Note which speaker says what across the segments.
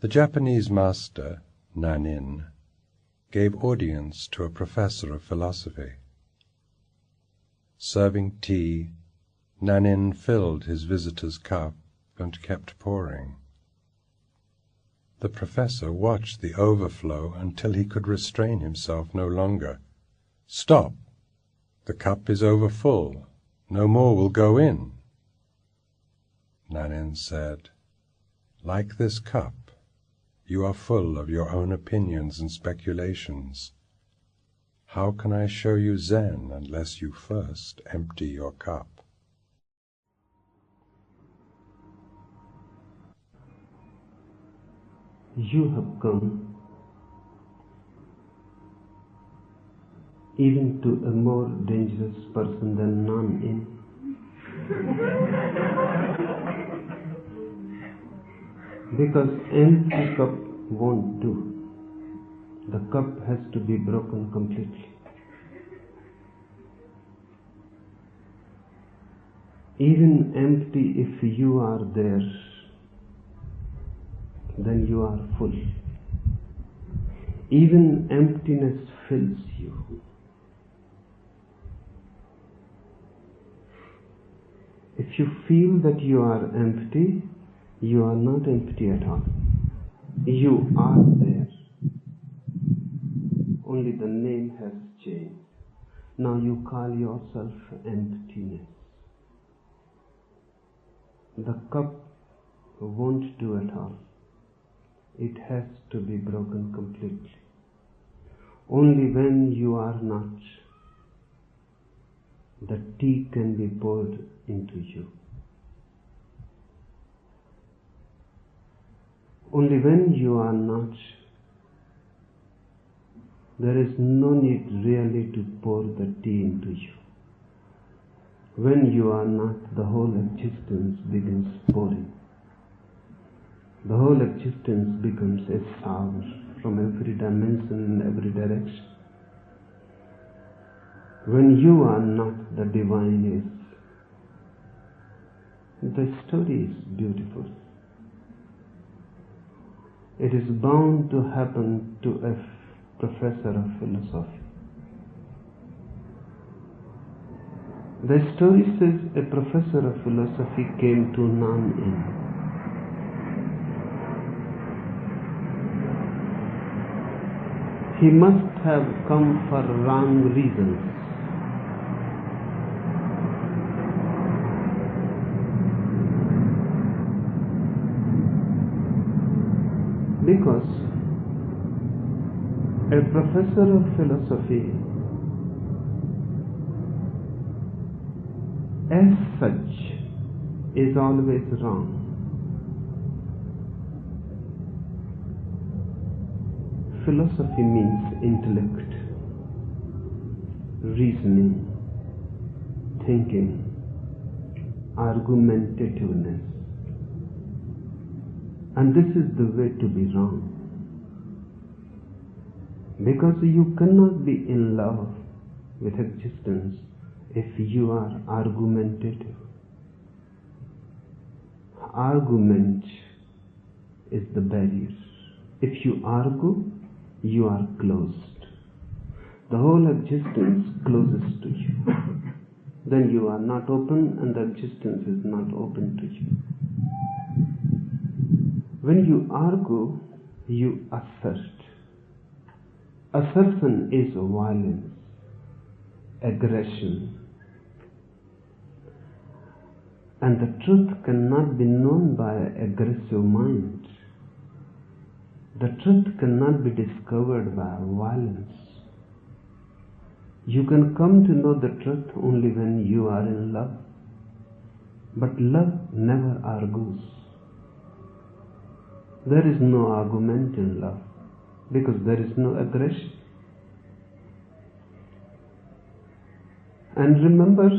Speaker 1: The Japanese master, Nanin, gave audience to a professor of philosophy. Serving tea, Nanin filled his visitor's cup and kept pouring. The professor watched the overflow until he could restrain himself no longer. "Stop! The cup is overfull. No more will go in." Nanin said, "Like this cup, you are full of your own opinions and speculations. How can I show you Zen unless you first empty your cup?"
Speaker 2: You have come even to a more dangerous person than Nanin. Because empty cup won't do. The cup has to be broken completely. Even empty, if you are there, then you are full. Even emptiness fills you. If you feel that you are empty, you are not empty at all. You are there. Only the name has changed. Now you call yourself emptiness. The cup won't do at all. It has to be broken completely. Only when you are not, the tea can be poured into you. Only when you are not, there is no need really to pour the tea into you. When you are not, the whole existence begins pouring. The whole existence becomes a shower from every dimension and every direction. When you are not, the divine is. The story is beautiful. It is bound to happen to a professor of philosophy. The story says a professor of philosophy came to Nanin. He must have come for wrong reasons. Because a professor of philosophy, as such, is always wrong. Philosophy means intellect, reasoning, thinking, argumentativeness. And this is the way to be wrong. Because you cannot be in love with existence if you are argumentative. Argument is the barrier. If you argue, you are closed. The whole existence closes to you. Then you are not open and the existence is not open to you. When you argue, you assert. Assertion is violence, aggression. And the truth cannot be known by an aggressive mind. The truth cannot be discovered by violence. You can come to know the truth only when you are in love. But love never argues. There is no argument in love because there is no aggression. And remember,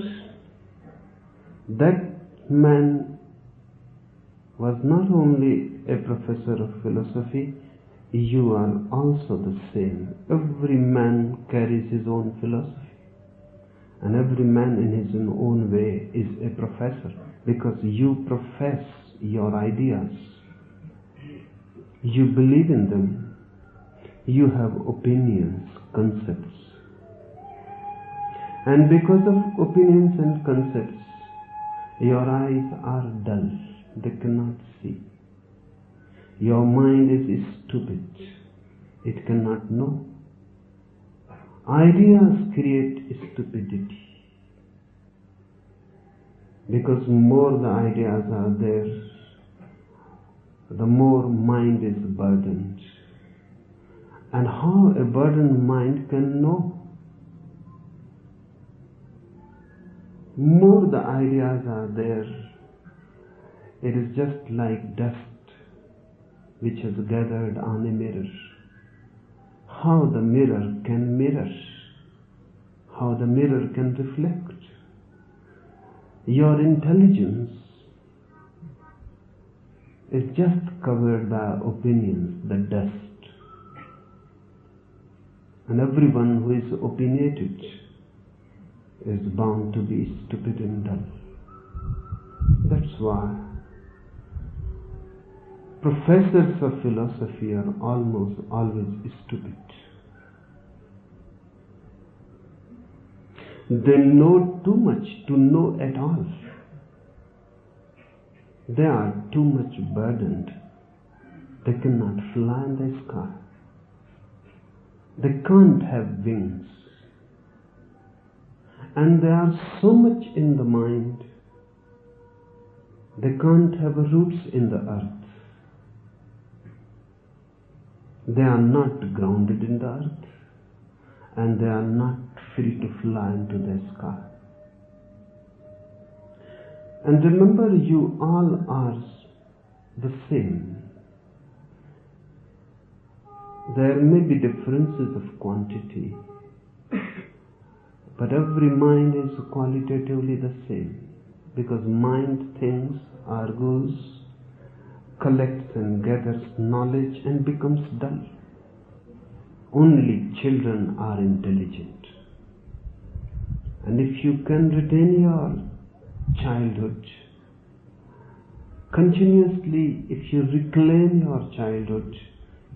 Speaker 2: that man was not only a professor of philosophy, you are also the same. Every man carries his own philosophy, and every man in his own way is a professor because you profess your ideas. You believe in them. You have opinions, concepts. And because of opinions and concepts, your eyes are dull. They cannot see. Your mind is stupid. It cannot know. Ideas create stupidity. Because more the ideas are there, the more mind is burdened. And how a burdened mind can know? More the ideas are there, it is just like dust which has gathered on a mirror. How the mirror can mirror? How the mirror can reflect? Your intelligence is just covered by opinions, the dust. And everyone who is opinionated is bound to be stupid and dull. That's why professors of philosophy are almost always stupid. They know too much to know at all. They are too much burdened. They cannot fly in the sky. They can't have wings. And they are so much in the mind, they can't have roots in the earth. They are not grounded in the earth, and they are not free to fly into the sky. And remember, you all are the same. There may be differences of quantity, but every mind is qualitatively the same, because mind thinks, argues, collects and gathers knowledge and becomes dull. Only children are intelligent. And if you can retain your childhood, continuously, if you reclaim your childhood,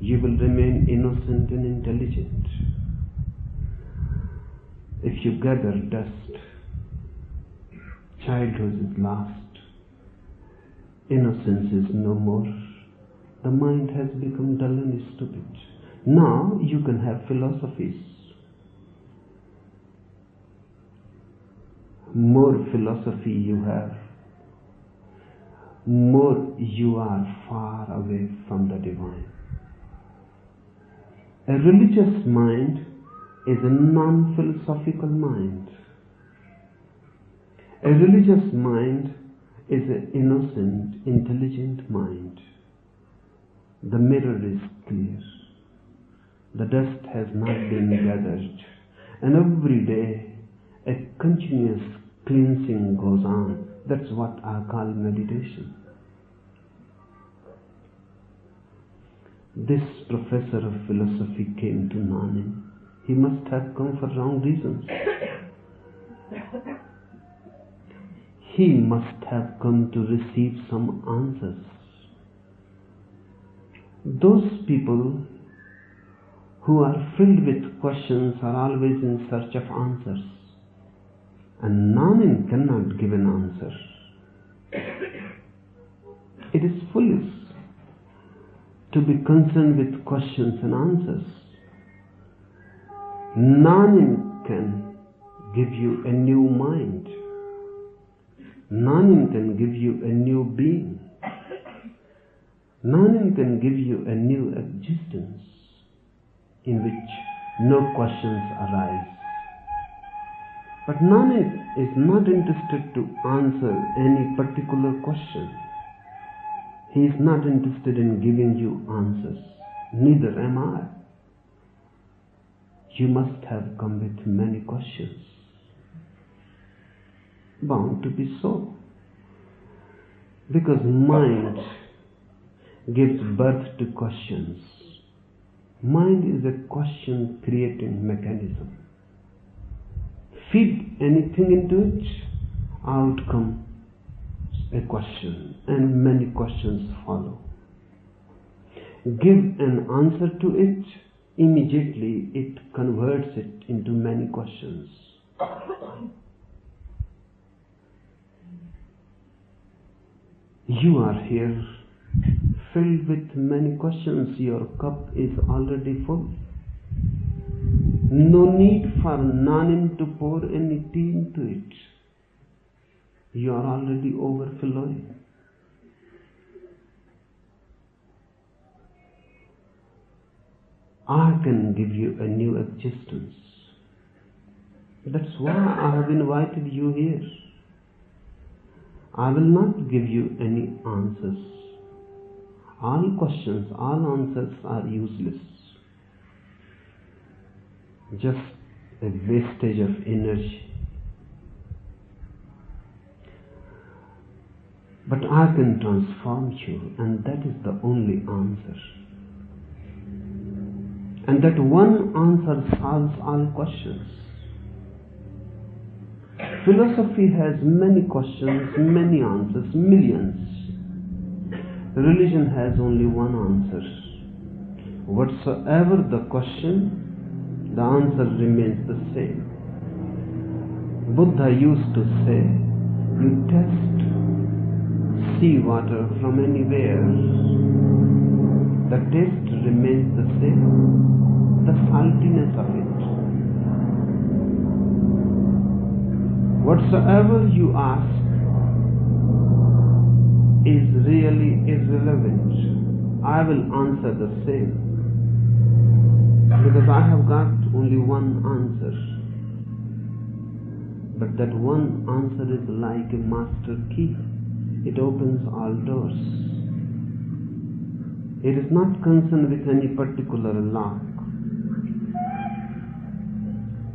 Speaker 2: you will remain innocent and intelligent. If you gather dust, childhood is lost. Innocence is no more. The mind has become dull and stupid. Now you can have philosophies. More philosophy you have, more you are far away from the divine. A religious mind is a non-philosophical mind. A religious mind is an innocent, intelligent mind. The mirror is clear. The dust has not been gathered. And every day a continuous cleansing goes on. That's what I call meditation. This professor of philosophy came to Nanin. He must have come for wrong reasons. He must have come to receive some answers. Those people who are filled with questions are always in search of answers. And Nanin cannot give an answer. It is foolish to be concerned with questions and answers. Nanin can give you a new mind. Nanin can give you a new being. Nanin can give you a new existence in which no questions arise. But Nanin is not interested to answer any particular question. He is not interested in giving you answers. Neither am I. You must have come with many questions. Bound to be so. Because mind gives birth to questions. Mind is a question creating mechanism. Feed anything into it, out comes a question, and many questions follow. give an answer to it, immediately it converts it into many questions. You are here filled with many questions. Your cup is already full. No need for Nanin to pour any tea into it. You are already overflowing. I can give you a new existence. That's why I have invited you here. I will not give you any answers. All questions, all answers are useless. Just a wastage of energy. But I can transform you, and that is the only answer. And that one answer solves all questions. Philosophy has many questions, many answers, millions. Religion has only one answer. Whatsoever the question, the answer remains the same. Buddha used to say, you test seawater from anywhere, the taste remains the same, the saltiness of it. Whatsoever you ask is really irrelevant. I will answer the same, because I have got only one answer. But that one answer is like a master key. It opens all doors. It is not concerned with any particular lock.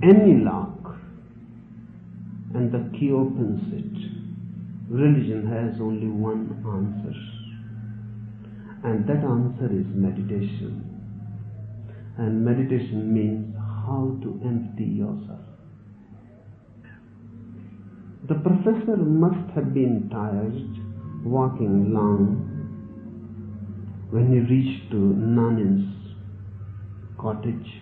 Speaker 2: Any lock, and the key opens it. Religion has only one answer, and that answer is meditation. And meditation means how to empty yourself. The professor must have been tired walking long when he reached to Nanin's cottage.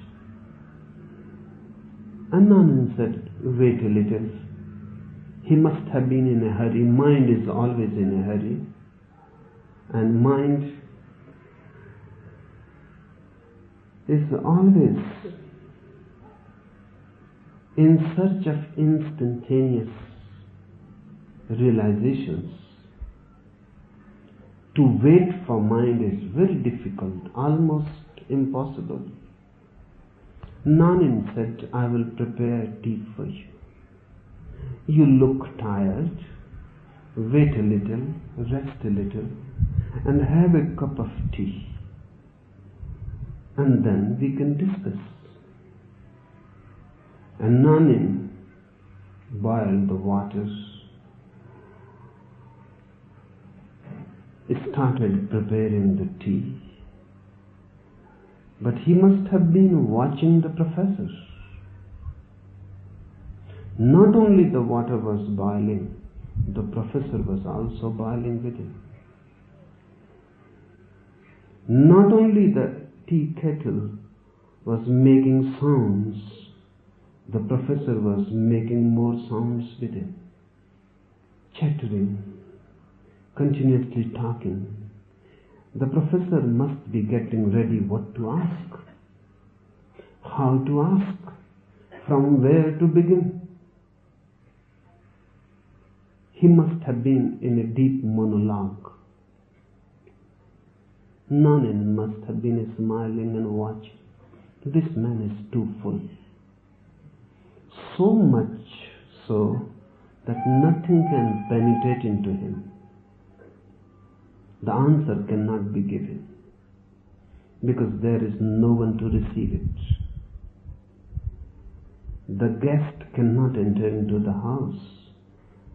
Speaker 2: And Nanin said, wait a little. He must have been in a hurry. Mind is always in a hurry. And mind is always in search of instantaneous realizations. To wait for mind is very difficult, almost impossible. Nanin said, I will prepare tea for you. You look tired. Wait a little, rest a little, and have a cup of tea. And then we can discuss. And Nanin boiled the waters, started preparing the tea. But he must have been watching the professor. Not only the water was boiling, the professor was also boiling with him. Not only the tea kettle was making sounds, the professor was making more sounds with him, chattering, continuously talking. The professor must be getting ready what to ask, how to ask, from where to begin. He must have been in a deep monologue. Nanin must have been smiling and watching. This man is too full. So much so that nothing can penetrate into him. The answer cannot be given because there is no one to receive it. The guest cannot enter into the house.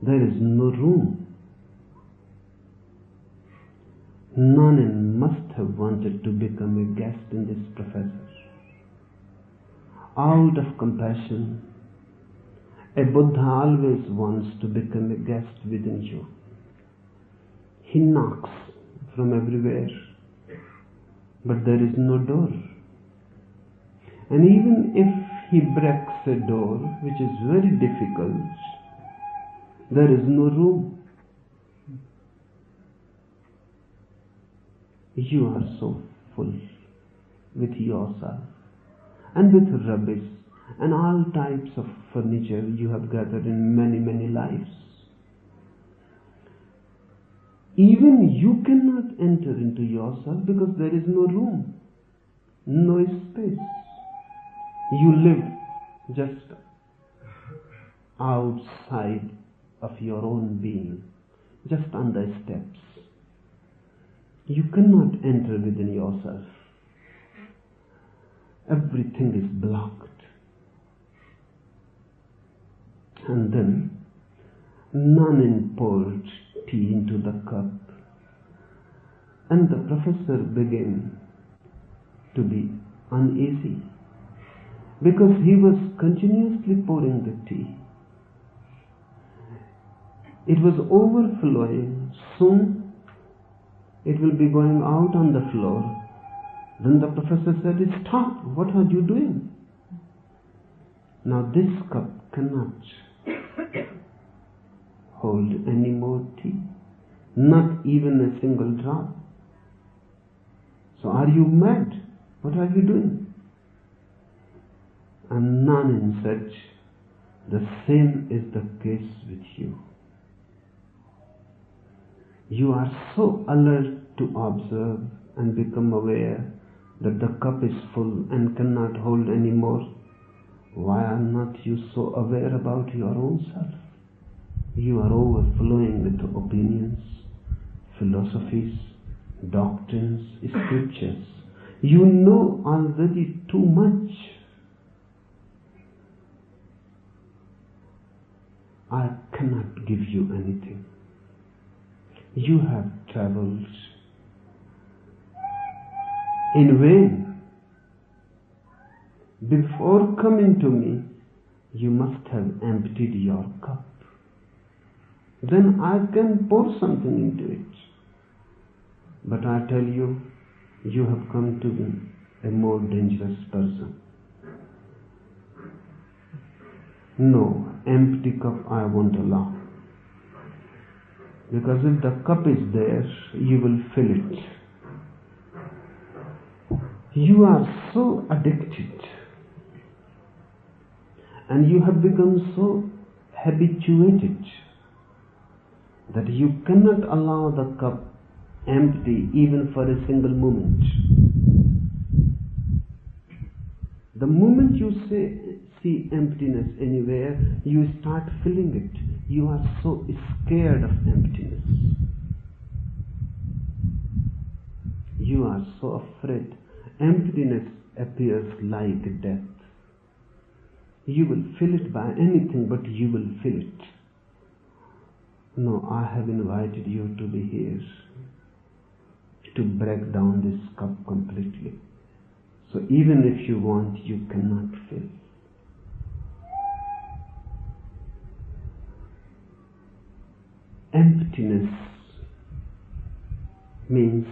Speaker 2: There is no room. Nanin must have wanted to become a guest in this professor. Out of compassion, a Buddha always wants to become a guest within you. He knocks from everywhere. but there is no door. And even if he breaks a door, which is very difficult, there is no room. You are so full with yourself and with rubbish and all types of furniture you have gathered in many, many lives. Even you cannot enter into yourself because there is no room, no space. You live just outside of your own being, just on the steps. You cannot enter within yourself. Everything is blocked. And then Nanin poured tea into the cup, and the professor began to be uneasy because he was continuously pouring the tea. It was overflowing. Soon it will be going out on the floor. Then the professor said, "Stop, what are you doing?" Now this cup cannot hold any more tea, not even a single drop. So are you mad? What are you doing? And Nanin said, the same is the case with you. You are so alert to observe and become aware that the cup is full and cannot hold any more. Why are not you so aware about your own self? You are overflowing with opinions, philosophies, doctrines, scriptures. You know already too much. I cannot give you anything. You have traveled in vain. Before coming to me, you must have emptied your cup. Then I can pour something into it. But I tell you, you have come to be a more dangerous person. No, empty cup I won't allow. Because if the cup is there, you will fill it. You are so addicted and you have become so habituated that you cannot allow the cup empty even for a single moment. The moment you see emptiness anywhere, you start filling it. You are so scared of emptiness. You are so afraid. Emptiness appears like death. You will fill it by anything, but you will fill it. No, I have invited you to be here to break down this cup completely. So even if you want, you cannot fill. Emptiness means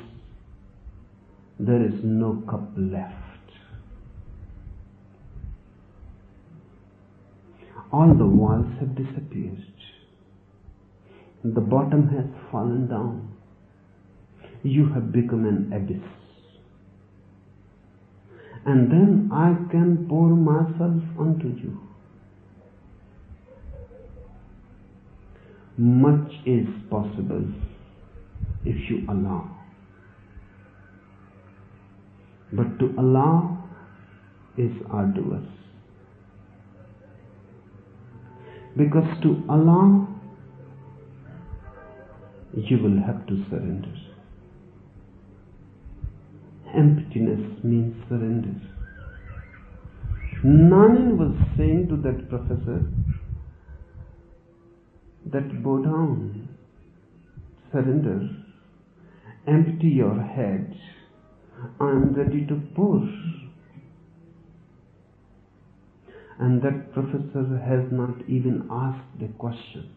Speaker 2: there is no cup left. All the walls have disappeared. The bottom has fallen down. You have become an abyss. And then I can pour myself onto you. Much is possible if you allow. But to allow is arduous. Because to allow, you will have to surrender. Emptiness means surrender. Nanin was saying to that professor that bow down, surrender, empty your head, I am ready to pour. And that professor has not even asked a question.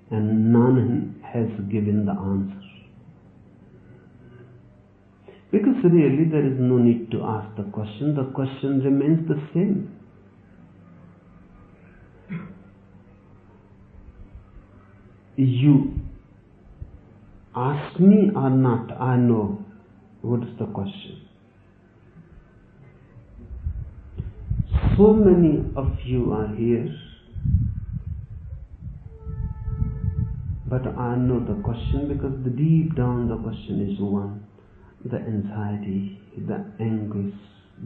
Speaker 2: And Nanin has given the answer. Because really there is no need to ask the question remains the same. You ask me or not, I know what is the question. So many of you are here, but I know the question because deep down the question is one: the anxiety, the anguish,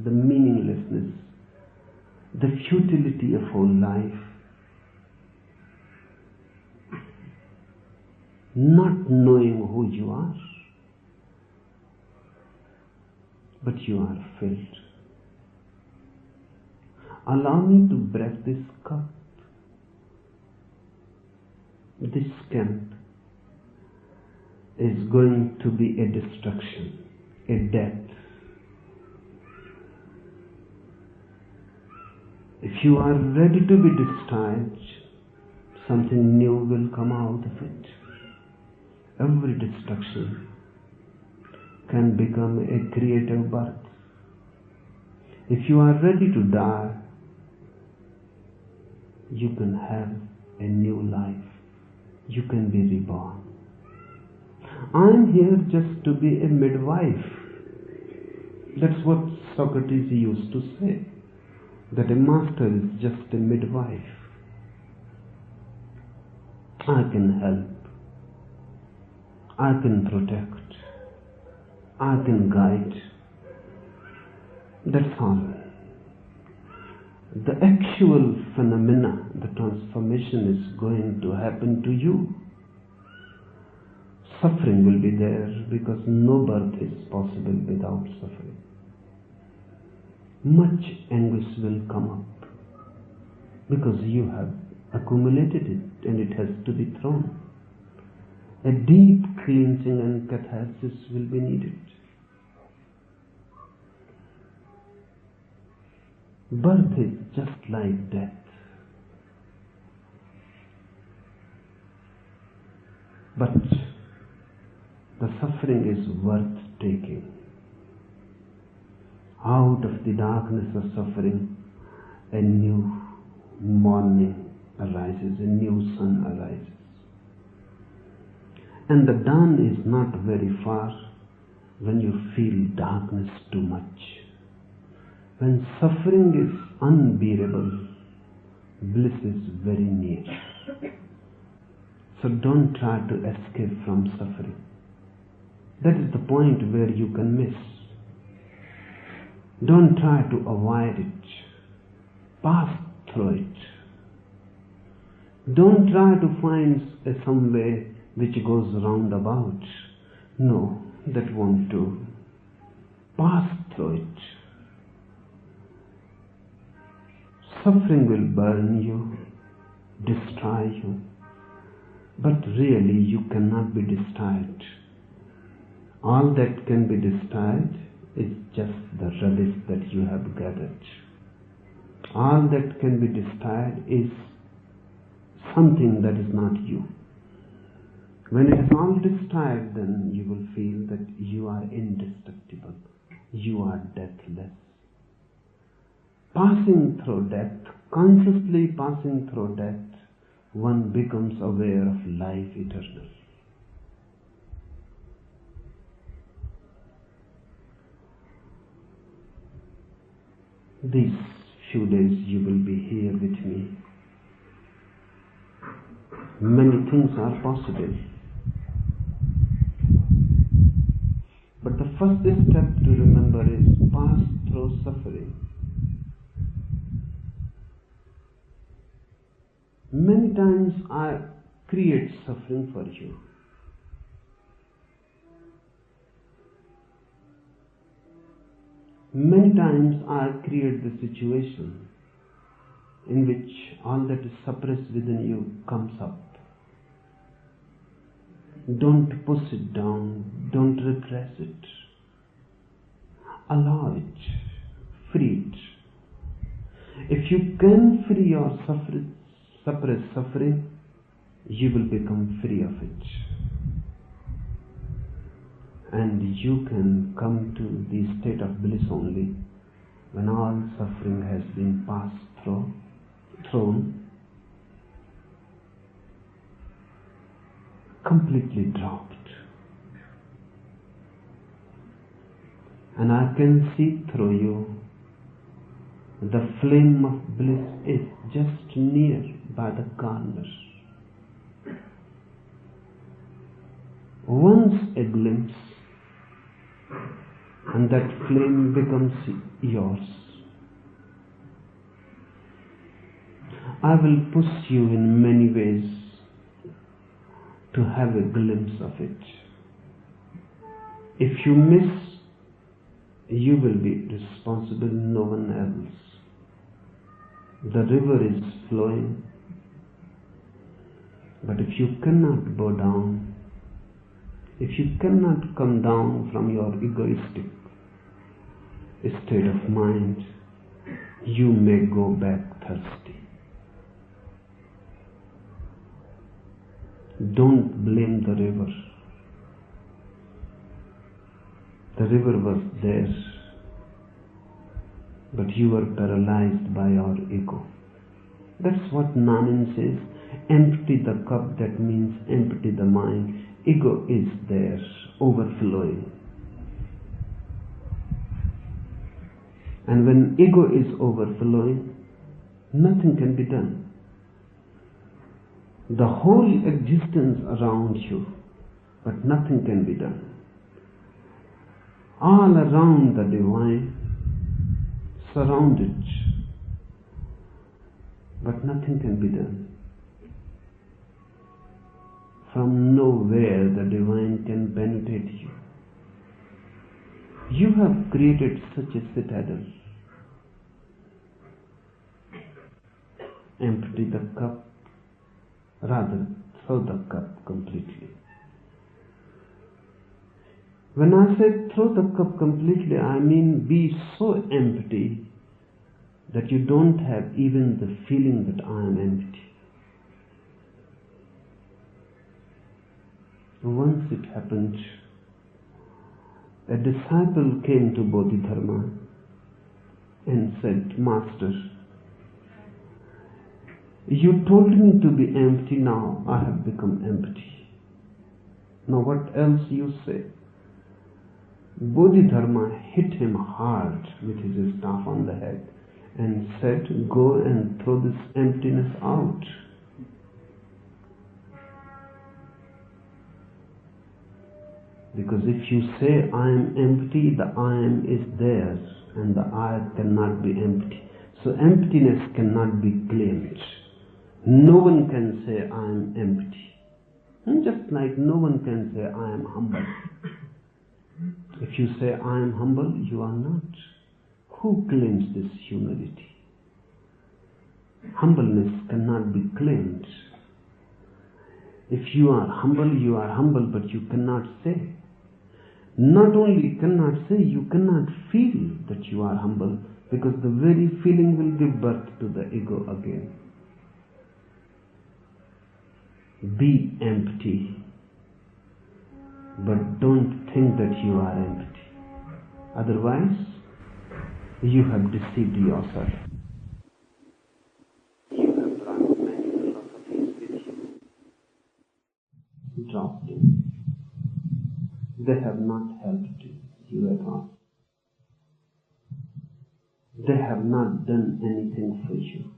Speaker 2: the meaninglessness, the futility of whole life, not knowing who you are, but you are filled. Allow me to break this cup. This camp is going to be a destruction, a death. If you are ready to be discharged, something new will come out of it. Every destruction can become a creative birth. If you are ready to die, you can have a new life. You can be reborn. I am here just to be a midwife. That's what Socrates used to say, that a master is just a midwife. I can help. I can protect. I can guide. That's all. The actual phenomena, the transformation is going to happen to you. Suffering will be there because no birth is possible without suffering. Much anguish will come up because you have accumulated it and it has to be thrown. A deep cleansing and catharsis will be needed. Birth is just like death. But the suffering is worth taking. Out of the darkness of suffering, a new morning arises, a new sun arises. And the dawn is not very far when you feel darkness too much. When suffering is unbearable, bliss is very near. So don't try to escape from suffering. That is the point where you can miss. Don't try to avoid it. Pass through it. Don't try to find some way which goes roundabout. No, that won't do. Pass through it. Suffering will burn you, destroy you, but really you cannot be destroyed. All that can be destroyed is just the rubbish that you have gathered. All that can be destroyed is something that is not you. When it is all destroyed, then you will feel that you are indestructible, you are deathless. Passing through death, consciously passing through death, one becomes aware of life eternal. These few days you will be here with me. Many things are possible. But the first step to remember is pass through suffering. Many times I create suffering for you. Many times I create the situation in which all that is suppressed within you comes up. Don't push it down, don't repress it. Allow it, free it. If you can free your suppressed suffering, you will become free of it. And you can come to the state of bliss only when all suffering has been thrown, completely dropped. And I can see through you. The flame of bliss is just near by the corner. Once a glimpse, and that flame becomes yours. I will push you in many ways to have a glimpse of it. If you miss, you will be responsible, no one else. The river is flowing, but if you cannot bow down, if you cannot come down from your egoistic state of mind, you may go back thirsty. Don't blame the river. The river was there, but you were paralyzed by your ego. That's what Nanan says. Empty the cup, that means empty the mind. Ego is there, overflowing. And when ego is overflowing, nothing can be done. The whole existence around you, but nothing can be done. All around the divine, surrounded, but nothing can be done. From nowhere the divine can penetrate you. You have created such a citadel. Empty the cup, rather throw the cup completely. When I say throw the cup completely, I mean be so empty that you don't have even the feeling that I am empty. Once it happened, a disciple came to Bodhidharma and said, Master, you told me to be empty, now I have become empty. Now what else you say? Bodhidharma hit him hard with his staff on the head and said, go and throw this emptiness out. Because if you say I am empty, the I am is there and the I cannot be empty. So emptiness cannot be claimed. No one can say I am empty. And just like no one can say I am humble. If you say I am humble, you are not. Who claims this humility? Humbleness cannot be claimed. If you are humble, but you cannot say. Not only cannot say, you cannot feel that you are humble, because the very feeling will give birth to the ego again. Be empty, but don't think that you are empty. Otherwise, you have deceived yourself. You have brought many philosophies with you. Drop them. They have not helped you at all. They have not done anything for you.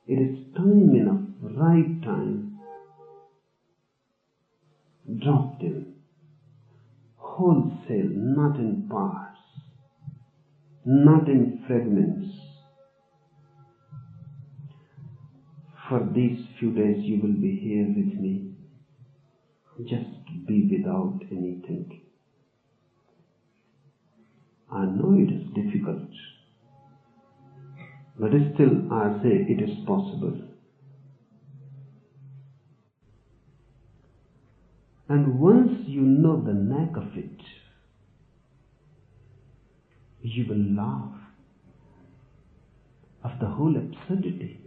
Speaker 2: It is time enough, right time. Drop them. Wholesale, not in parts, not in fragments. For these few days you will be here with me. Just be without anything. I know it is difficult, but still I say it is possible. And once you know the knack of it, you will laugh of the whole absurdity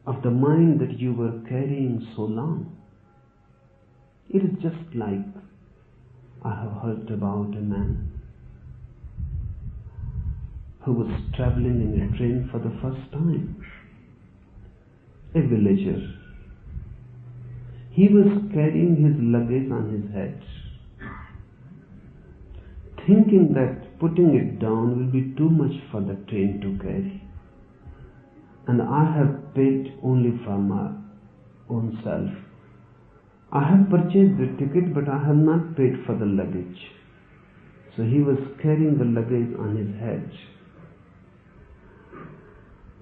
Speaker 2: of the mind that you were carrying so long. It is just like I have heard about a man who was traveling in a train for the first time, a villager. He was carrying his luggage on his head, thinking that putting it down will be too much for the train to carry. And I have paid only for my own self. I have purchased the ticket, but I have not paid for the luggage. So he was carrying the luggage on his head.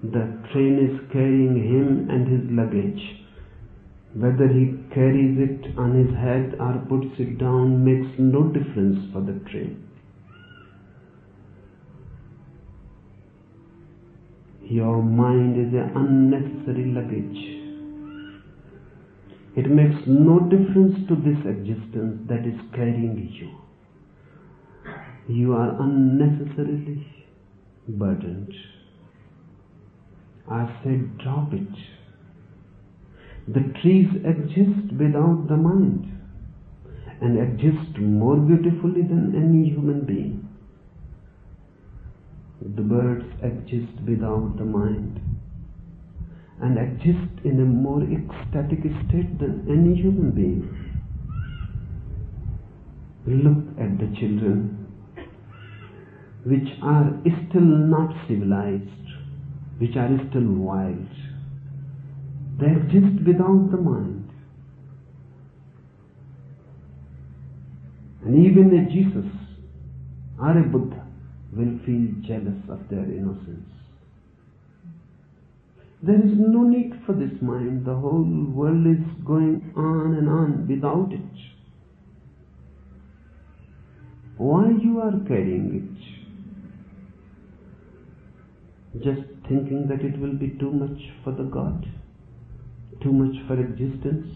Speaker 2: The train is carrying him and his luggage. Whether he carries it on his head or puts it down makes no difference for the train. Your mind is an unnecessary luggage. It makes no difference to this existence that is carrying you. You are unnecessarily burdened. I said, drop it. The trees exist without the mind and exist more beautifully than any human being. The birds exist without the mind and exist in a more ecstatic state than any human being. Look at the children, which are still not civilized, which are still wild. They exist without the mind. And even a Jesus or a Buddha will feel jealous of their innocence. There is no need for this mind. The whole world is going on and on without it. Why you are carrying it? Just thinking that it will be too much for the God? Too much for existence?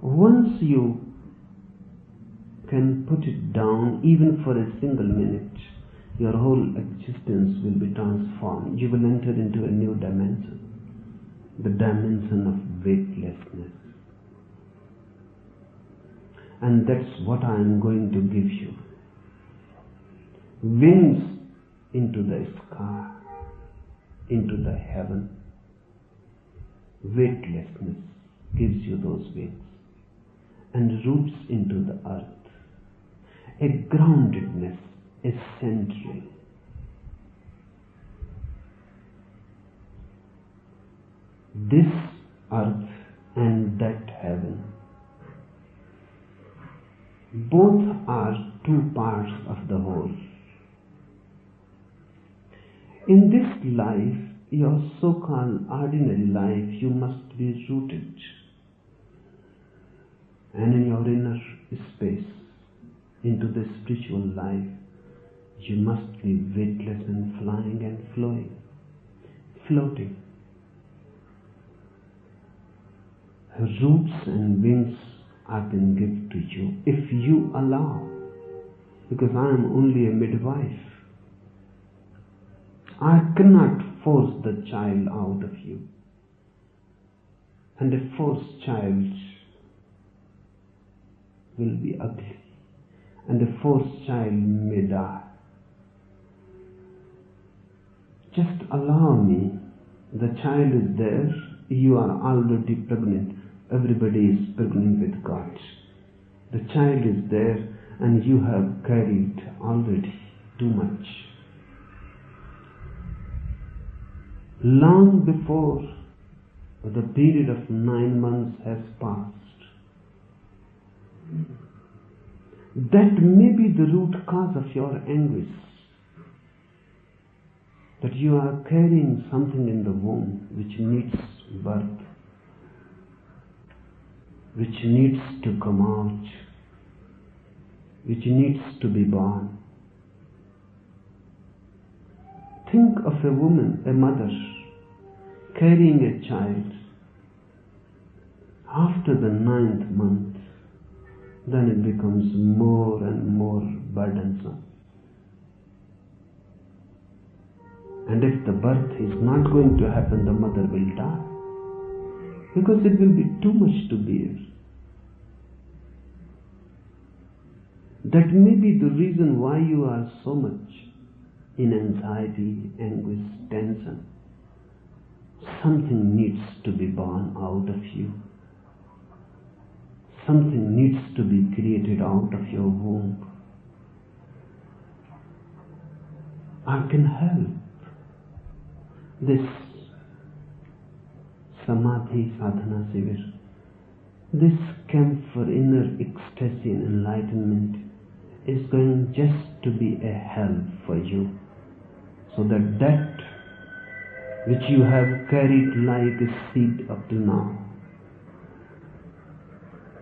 Speaker 2: Once you can put it down, even for a single minute, your whole existence will be transformed. You will enter into a new dimension, the dimension of weightlessness. And that's what I am going to give you. Wings into the sky, into the heaven. Weightlessness gives you those wings, and roots into the earth. A groundedness, a centering. This earth and that heaven, both are two parts of the whole. In this life, your so-called ordinary life, you must be rooted. And in your inner space, into the spiritual life, you must be weightless and flying and flowing, floating. Roots and wings I can give to you if you allow, because I am only a midwife. I cannot force the child out of you, and a forced child will be ugly, and a forced child may die. Just allow me. The child is there. You are already pregnant. Everybody is pregnant with God. The child is there, and you have carried already too much. Long before the period of 9 months has passed, that may be the root cause of your anguish, that you are carrying something in the womb which needs birth, which needs to come out, which needs to be born. Think of a woman, a mother, carrying a child. After the 9th month, then it becomes more and more burdensome. And if the birth is not going to happen, the mother will die. because it will be too much to bear. That may be the reason why you are so much in anxiety, anguish, tension. Something needs to be born out of you. Something needs to be created out of your womb. I can help. This Samadhi Sadhana Sivir, this camp for inner ecstasy and enlightenment is going just to be a help for you, so that that which you have carried like a seed up till now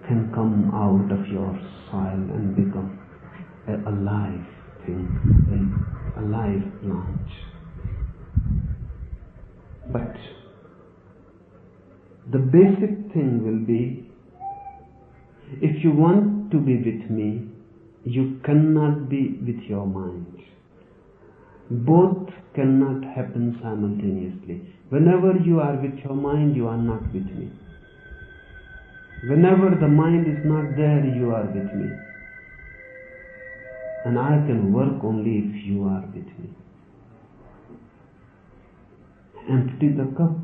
Speaker 2: can come out of your soil and become a live thing, a live plant. But the basic thing will be, if you want to be with me, you cannot be with your mind. Both cannot happen simultaneously. Whenever you are with your mind, you are not with me. Whenever the mind is not there, you are with me. And I can work only if you are with me. Empty the cup,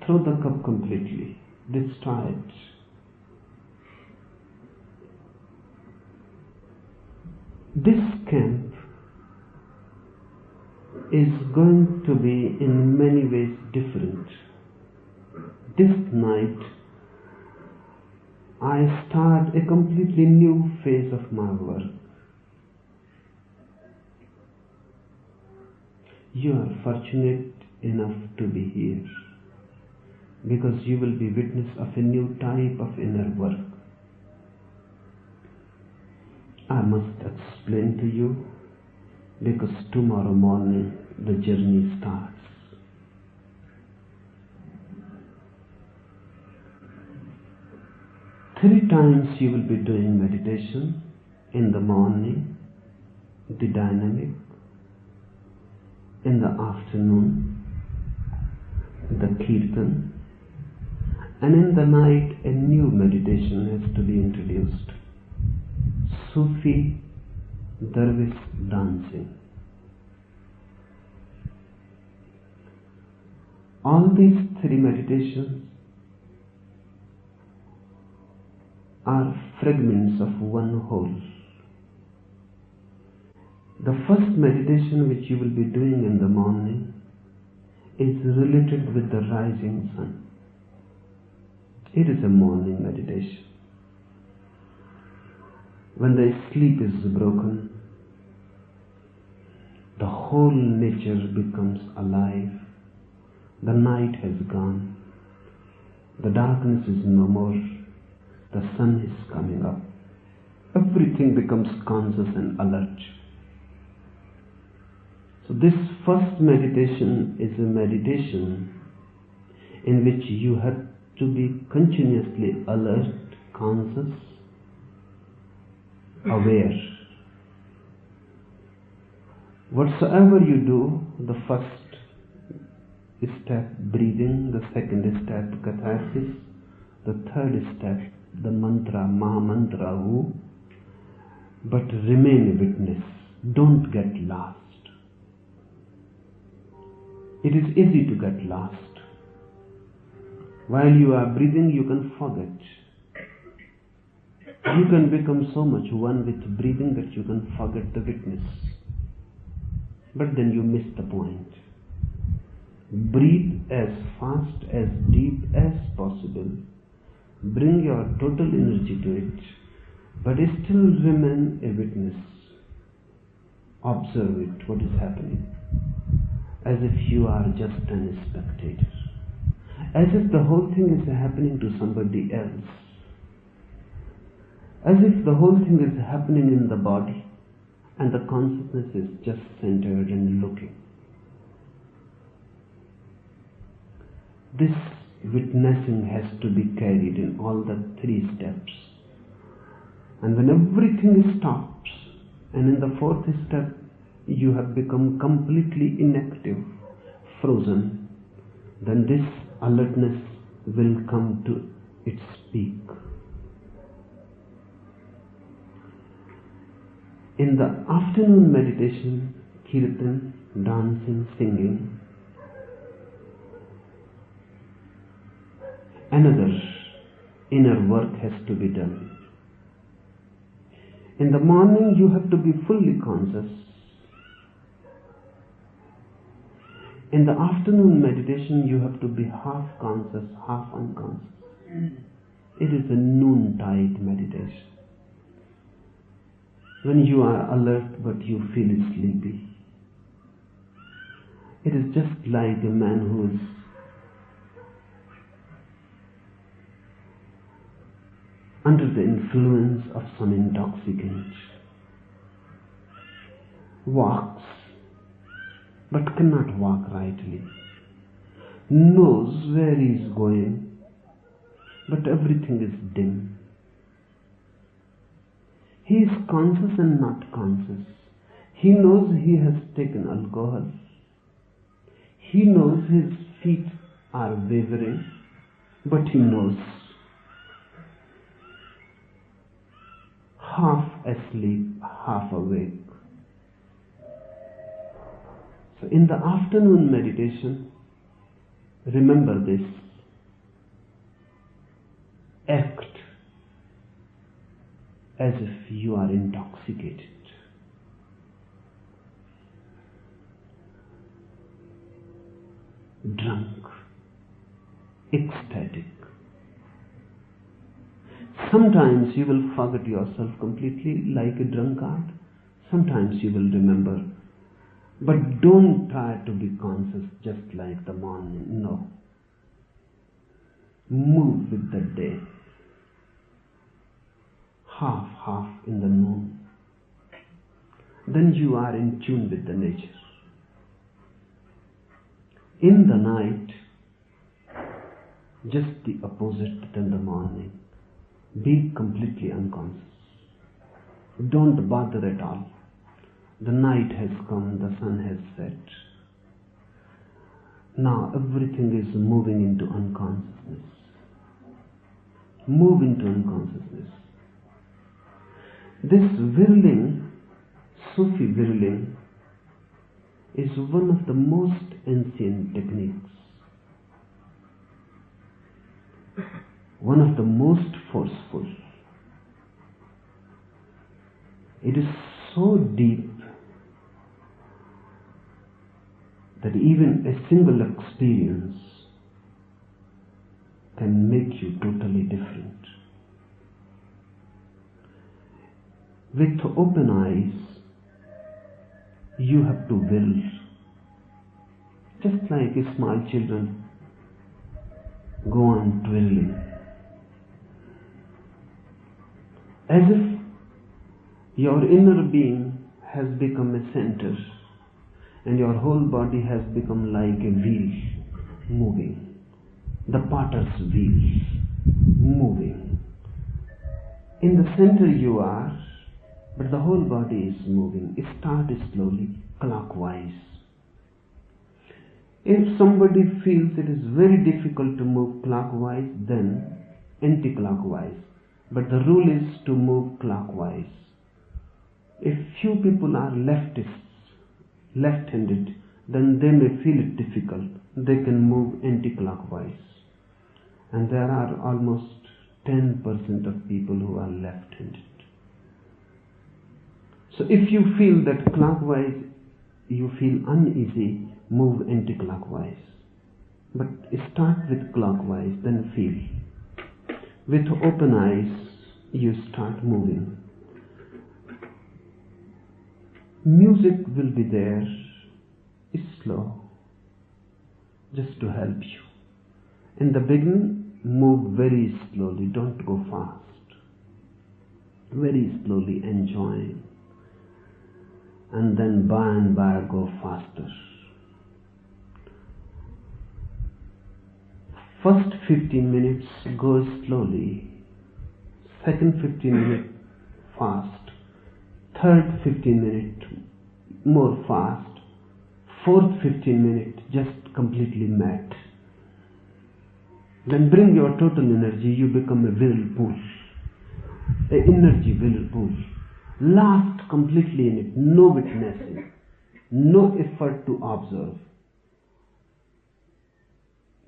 Speaker 2: throw the cup completely, destroy it. This camp is going to be in many ways different. This night, I start a completely new phase of my work. You are fortunate enough to be here because you will be witness of a new type of inner work. I must explain to you because tomorrow morning the journey starts. Three times you will be doing meditation: in the morning, the dynamic; in the afternoon, the kirtan; and in the night a new meditation has to be introduced: Sufi Dervish dancing. All these three meditations are fragments of one whole. The first meditation which you will be doing in the morning is related with the rising sun. It is a morning meditation. When the sleep is broken, the whole nature becomes alive. The night has gone. The darkness is no more. The sun is coming up. Everything becomes conscious and alert. So this first meditation is a meditation in which you have to be continuously alert, conscious, aware. Whatsoever you do, the first step breathing, the second step catharsis, the third step the mantra, Maha Mantra, who, but remain a witness. Don't get lost. It is easy to get lost. While you are breathing, you can forget. You can become so much one with breathing that you can forget the witness. But then you miss the point. Breathe as fast, as deep as possible. Bring your total energy to it, but still remain a witness. Observe it, what is happening, as if you are just a spectator, as if the whole thing is happening to somebody else, as if the whole thing is happening in the body and the consciousness is just centered and looking. This witnessing has to be carried in all the three steps. And when everything stops, and in the fourth step you have become completely inactive, frozen, then this alertness will come to its peak. In the afternoon meditation, kirtan, dancing, singing, another inner work has to be done. In the morning, you have to be fully conscious. In the afternoon meditation, you have to be half conscious, half unconscious. It is a noontide meditation. When you are alert but you feel sleepy. It is just like a man who is under the influence of some intoxicant, walks but cannot walk rightly, knows where he is going, but everything is dim. He is conscious and not conscious. He knows he has taken alcohol. He knows his feet are wavering, but he knows. Half asleep, half awake. So in the afternoon meditation, remember this. Act as if you are intoxicated. Drunk, ecstatic. Sometimes you will forget yourself completely like a drunkard. Sometimes you will remember. But don't try to be conscious just like the morning. No. Move with the day. Half in the noon. Then you are in tune with the nature. In the night, just the opposite than the morning. Be completely unconscious. Don't bother at all. The night has come, the sun has set. Now everything is moving into unconsciousness. Move into unconsciousness. This whirling, Sufi whirling, is one of the most ancient techniques. One of the most forceful. It is so deep that even a single experience can make you totally different. With open eyes, you have to will. Just like small children go on twirling. As if your inner being has become a center and your whole body has become like a wheel moving. The potter's wheel moving. In the center you are, but the whole body is moving. Start slowly, clockwise. If somebody feels it is very difficult to move clockwise, then anti-clockwise. But the rule is to move clockwise. If few people are leftists, left-handed, then they may feel it difficult. They can move anti-clockwise. And there are almost 10% of people who are left-handed. So if you feel that clockwise you feel uneasy, move anti-clockwise. But start with clockwise, then feel. With open eyes, you start moving. Music will be there, slow, just to help you. In the beginning, move very slowly, don't go fast. Very slowly, enjoying. And then by and by go faster. First 15 minutes go slowly. Second 15 minutes fast. Third 15 minutes more fast. Fourth 15 minutes just completely mad. Then bring your total energy, you become a whirlpool, an energy whirlpool. Last completely in it, no witnessing, no effort to observe.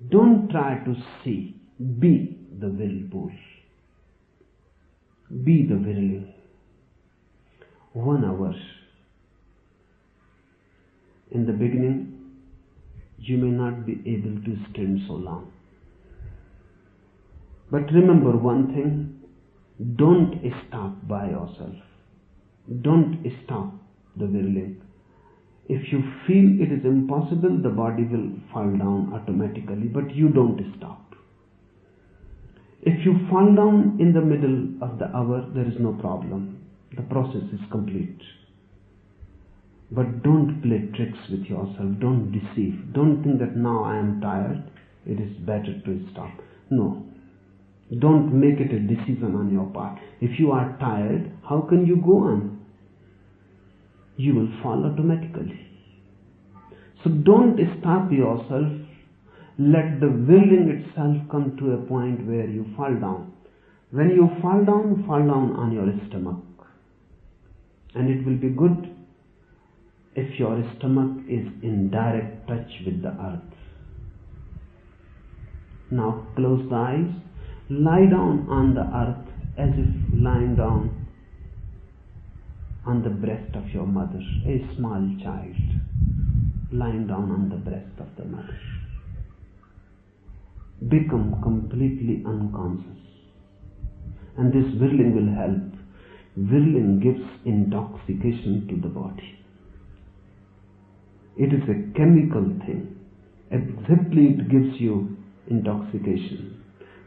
Speaker 2: Don't try to see, be the whirlpool. Be the whirling. 1 hour. In the beginning, you may not be able to stand so long. But remember one thing, don't stop by yourself. Don't stop the whirling. If you feel it is impossible, the body will fall down automatically, but you don't stop. If you fall down in the middle of the hour, there is no problem. The process is complete. But don't play tricks with yourself. Don't deceive. Don't think that now I am tired, it is better to stop. No. Don't make it a decision on your part. If you are tired, how can you go on? You will fall automatically. So don't stop yourself. Let the whirling itself come to a point where you fall down. When you fall down on your stomach. And it will be good if your stomach is in direct touch with the earth. Now close the eyes. Lie down on the earth as if lying down on the breast of your mother, a small child lying down on the breast of the mother. Become completely unconscious. And this whirling will help. Whirling gives intoxication to the body. It is a chemical thing. Exactly, it gives you intoxication.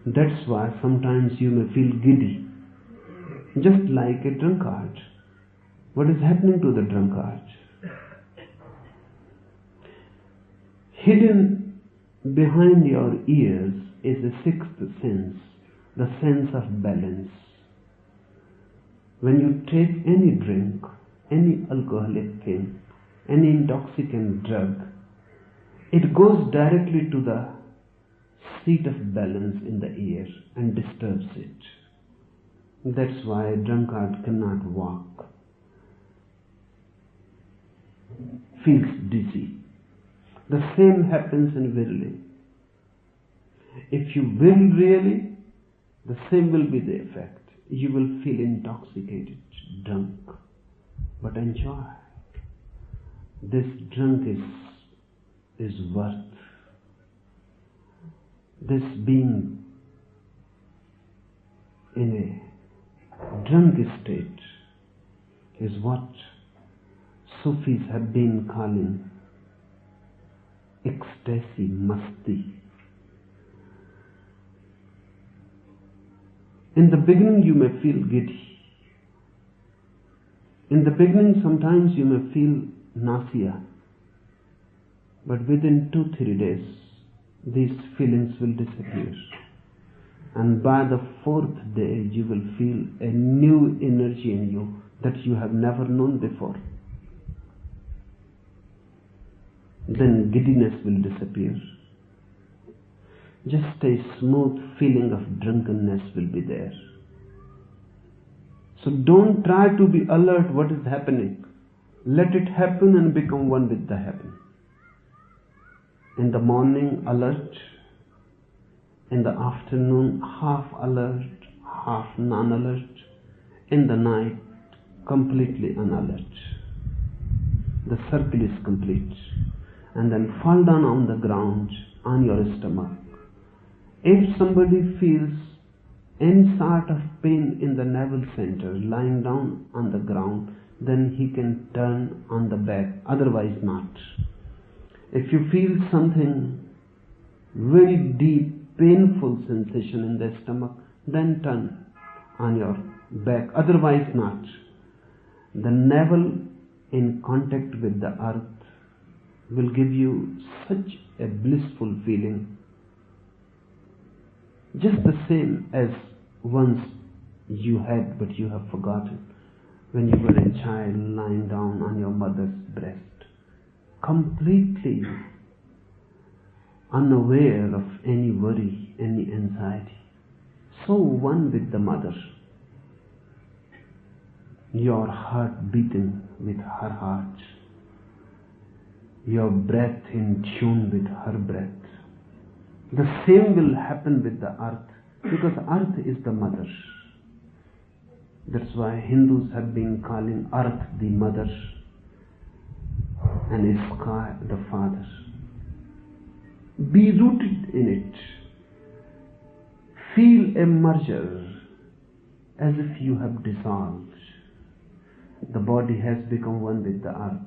Speaker 2: That's why sometimes you may feel giddy, just like a drunkard. What is happening to the drunkard? Hidden behind your ears is a sixth sense, the sense of balance. When you take any drink, any alcoholic thing, any intoxicant drug, it goes directly to the seat of balance in the ear and disturbs it. That's why a drunkard cannot walk, feels dizzy. The same happens in whirling. If you whirl really, the same will be the effect. You will feel intoxicated, drunk, but enjoy. This drunk is worth. This being in a drunk state is what Sufis have been calling ecstasy, masti. In the beginning you may feel giddy. In the beginning sometimes you may feel nausea. But within 2-3 days these feelings will disappear. And by the 4th day you will feel a new energy in you that you have never known before. Then giddiness will disappear. Just a smooth feeling of drunkenness will be there. So don't try to be alert what is happening. Let it happen and become one with the heaven. In the morning, alert. In the afternoon, half alert, half non-alert. In the night, completely unalert. The circle is complete. And then fall down on the ground, on your stomach. If somebody feels any sort of pain in the navel center, lying down on the ground, then he can turn on the back, otherwise not. If you feel something very deep, painful sensation in the stomach, then turn on your back, otherwise not. The navel in contact with the earth will give you such a blissful feeling, just the same as once you had but you have forgotten when you were a child lying down on your mother's breast, completely unaware of any worry, any anxiety. So one with the mother. Your heart beating with her heart. Your breath in tune with her breath. The same will happen with the earth, because earth is the mother. That's why Hindus have been calling earth the mother and sky the father. Be rooted in it. Feel a merger as if you have dissolved. The body has become one with the earth.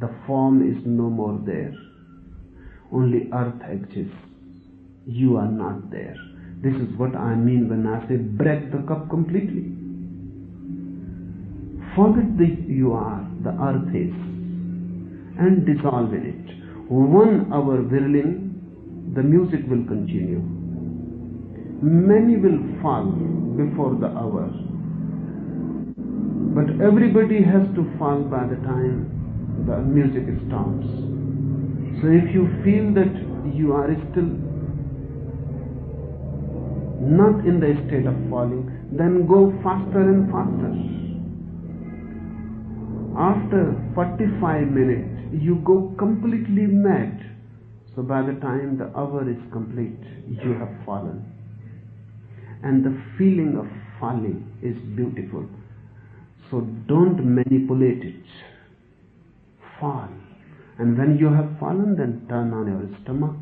Speaker 2: The form is no more there. Only earth exists. You are not there. This is what I mean when I say break the cup completely. Forget that you are, the earth is, and dissolve in it. 1 hour whirling, the music will continue. Many will fall before the hour, but everybody has to fall by the time the music stops. So if you feel that you are still not in the state of falling, then go faster and faster. After 45 minutes, you go completely mad. So by the time the hour is complete, you have fallen. And the feeling of falling is beautiful. So don't manipulate it. Fall. And when you have fallen, then turn on your stomach.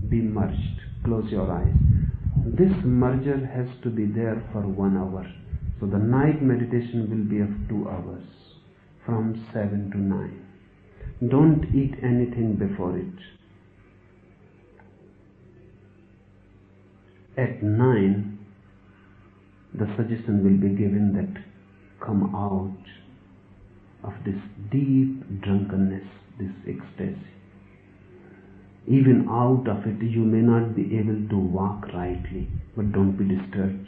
Speaker 2: Be merged. Close your eyes. This merger has to be there for 1 hour. So the night meditation will be of 2 hours, from 7 to 9. Don't eat anything before it. At 9, the suggestion will be given that come out of this deep drunkenness, this ecstasy. Even out of it, you may not be able to walk rightly, but don't be disturbed.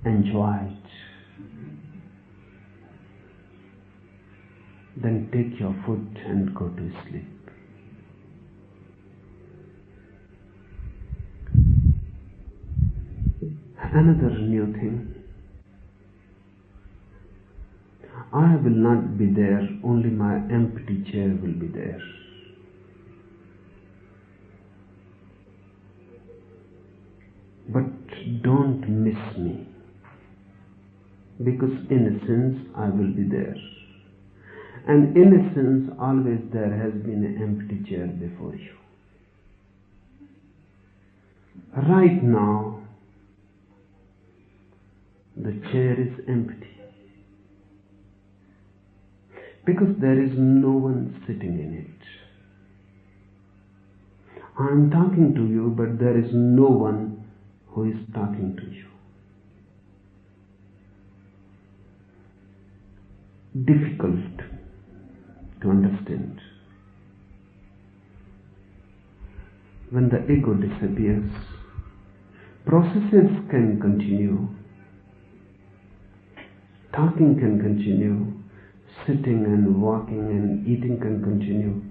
Speaker 2: Enjoy it. Then take your food and go to sleep. Another new thing. I will not be there, only my empty chair will be there. But don't miss me, because in a sense I will be there. And in a sense, always there has been an empty chair before you. Right now, the chair is empty, because there is no one sitting in it. I am talking to you, but there is no one who is talking to you. Difficult to understand. When the ego disappears, processes can continue, talking can continue, sitting and walking and eating can continue,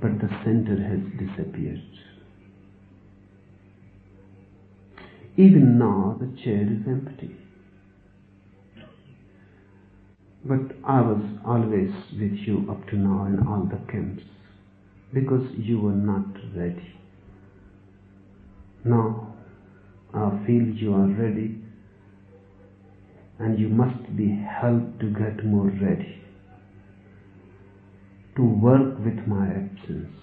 Speaker 2: but the center has disappeared. Even now the chair is empty. But I was always with you up to now in all the camps, because you were not ready. Now I feel you are ready, and you must be helped to get more ready, to work with my absence.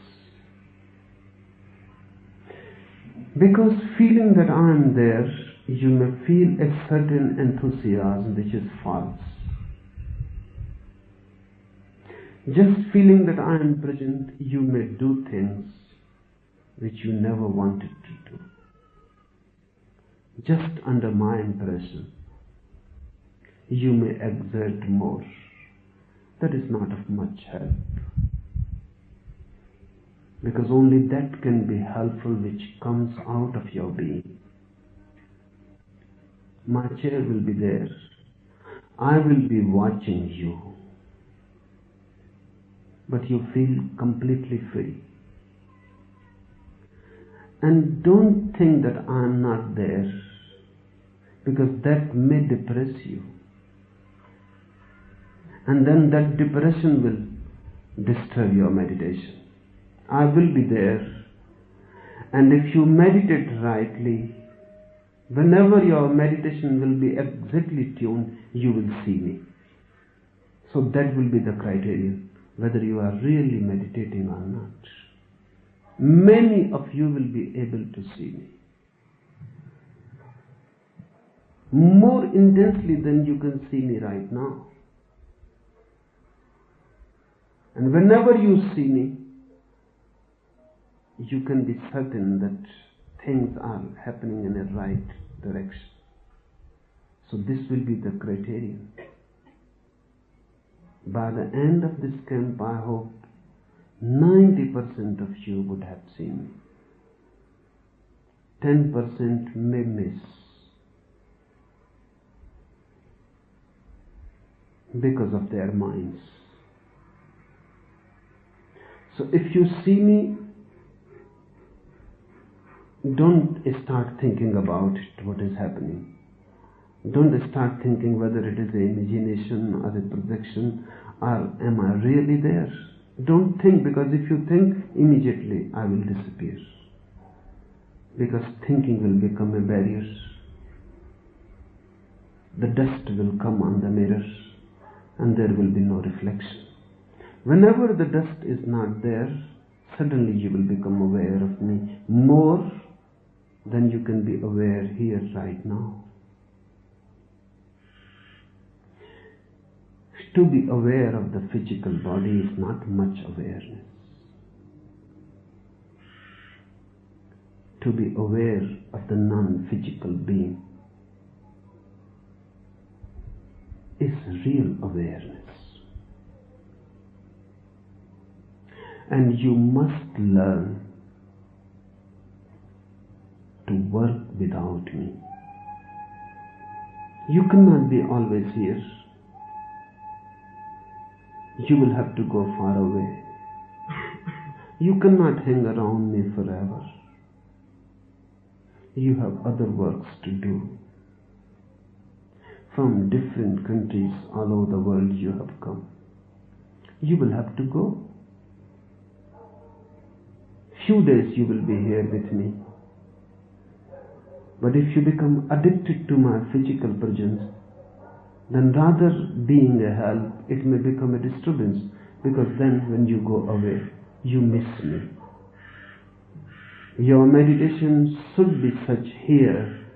Speaker 2: Because feeling that I am there, you may feel a certain enthusiasm which is false. Just feeling that I am present, you may do things which you never wanted to do. Just under my impression, you may exert more. That is not of much help. Because only that can be helpful which comes out of your being. My chair will be there. I will be watching you. but you feel completely free. And don't think that I am not there, because that may depress you. And then that depression will disturb your meditation. I will be there. And if you meditate rightly, whenever your meditation will be exactly tuned, you will see me. So that will be the criterion, whether you are really meditating or not. Many of you will be able to see me. More intensely than you can see me right now. And whenever you see me, you can be certain that things are happening in a right direction. So this will be the criterion. By the end of this camp, I hope 90% of you would have seen me. 10% may miss, because of their minds. So if you see me, don't start thinking about it, what is happening. Don't start thinking whether it is an imagination or a projection, or am I really there? Don't think, because if you think, immediately I will disappear. Because thinking will become a barrier. The dust will come on the mirror and there will be no reflection. Whenever the dust is not there, suddenly you will become aware of me more than you can be aware here right now. To be aware of the physical body is not much awareness. To be aware of the non-physical being is real awareness. And you must learn to work without me. You cannot be always here. You will have to go far away. You cannot hang around me forever. You have other works to do. From different countries all over the world you have come. You will have to go. Few days you will be here with me. But if you become addicted to my physical presence, then rather being a help, it may become a disturbance, because then when you go away, you miss me. Your meditation should be such here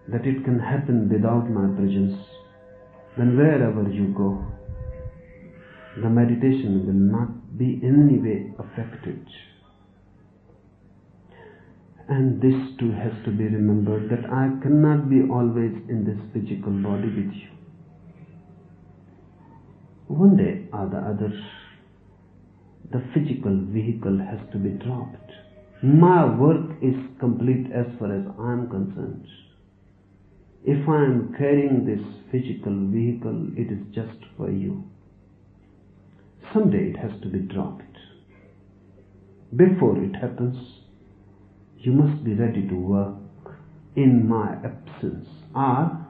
Speaker 2: that it can happen without my presence. Then wherever you go, the meditation will not be in any way affected. And this too has to be remembered, that I cannot be always in this physical body with you. One day or the other, the physical vehicle has to be dropped. My work is complete as far as I am concerned. If I am carrying this physical vehicle, it is just for you. Someday it has to be dropped. Before it happens, you must be ready to work in my absence or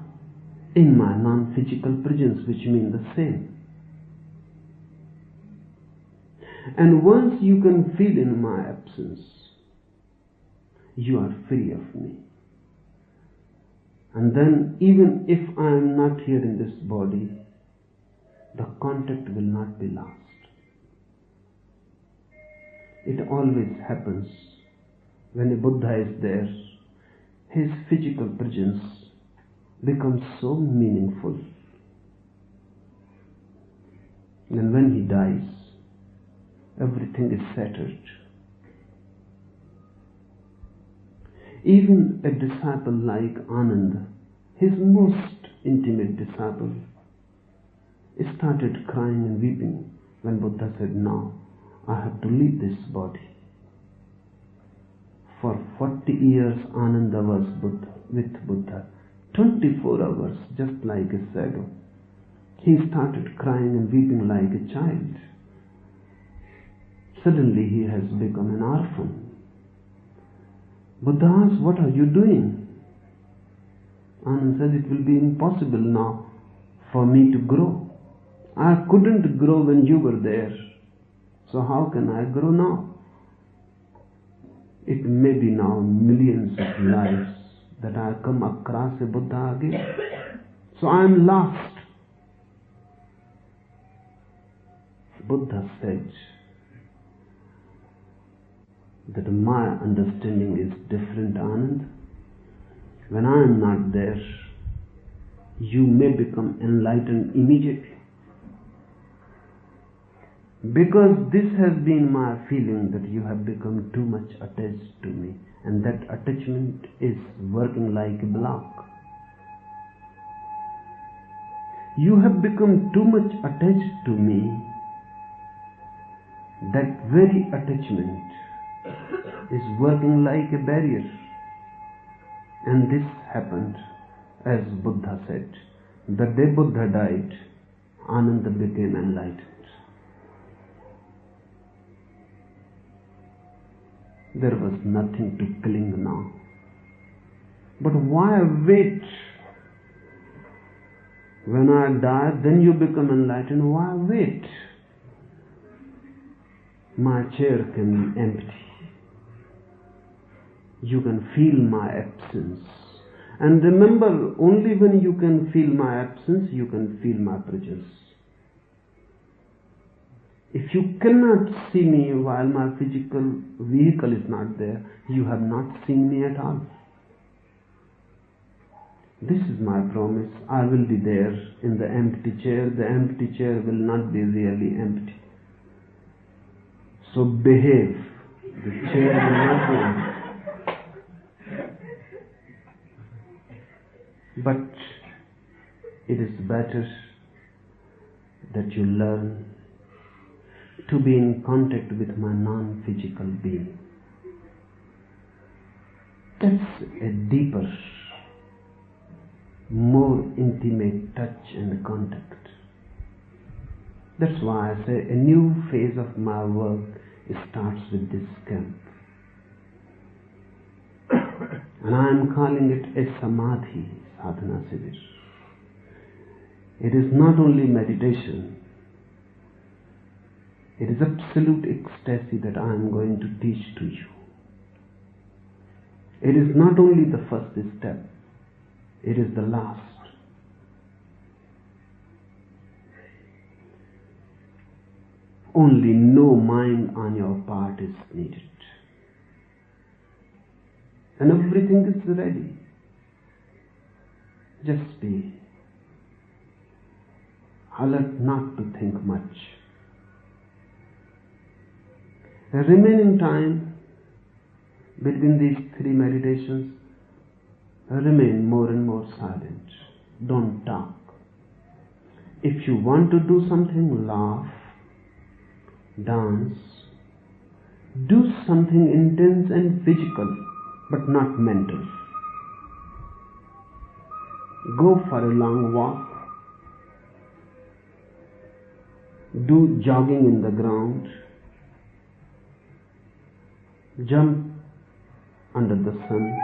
Speaker 2: in my non-physical presence, which mean the same. And once you can feel in my absence, you are free of me. And then even if I am not here in this body, the contact will not be lost. It always happens. When a Buddha is there, his physical presence becomes so meaningful. And when he dies, everything is shattered. Even a disciple like Ananda, his most intimate disciple, started crying and weeping when Buddha said, "Now I have to leave this body." For 40 years Ananda was with Buddha, 24 hours, just like a shadow. He started crying and weeping like a child Suddenly he has become an orphan. Buddha asks, what are you doing? Anand says, it will be impossible now for me to grow. I couldn't grow when you were there. So how can I grow now? It may be now millions of lives that I come across a Buddha again. So I am lost. Buddha said that my understanding is different, Anand. When I am not there, you may become enlightened immediately. Because this has been my feeling that you have become too much attached to me, and that attachment is working like a block. You have become too much attached to me. That very attachment is working like a barrier. And this happened, as Buddha said. The day Buddha died, Ananda became enlightened. There was nothing to cling now. But why wait? When I die, then you become enlightened. Why wait? My chair can be empty. You can feel my absence. And remember, only when you can feel my absence, you can feel my presence. If you cannot see me while my physical vehicle is not there, you have not seen me at all. This is my promise. I will be there in the empty chair. The empty chair will not be really empty. So behave. The chair will not be empty. But it is better that you learn to be in contact with my non-physical being. That's a deeper, more intimate touch and contact. That's why I say a new phase of my work starts with this camp. And I am calling it a samadhi sadhana sivir. It is not only meditation, it is absolute ecstasy that I am going to teach to you. It is not only the first step, it is the last. Only no mind on your part is needed. And everything is ready. Just be alert not to think much. The remaining time between these three meditations, remain more and more silent. Don't talk. If you want to do something, laugh, dance, do something intense and physical, but not mental. Go for a long walk. Do jogging in the ground. Jump under the sun.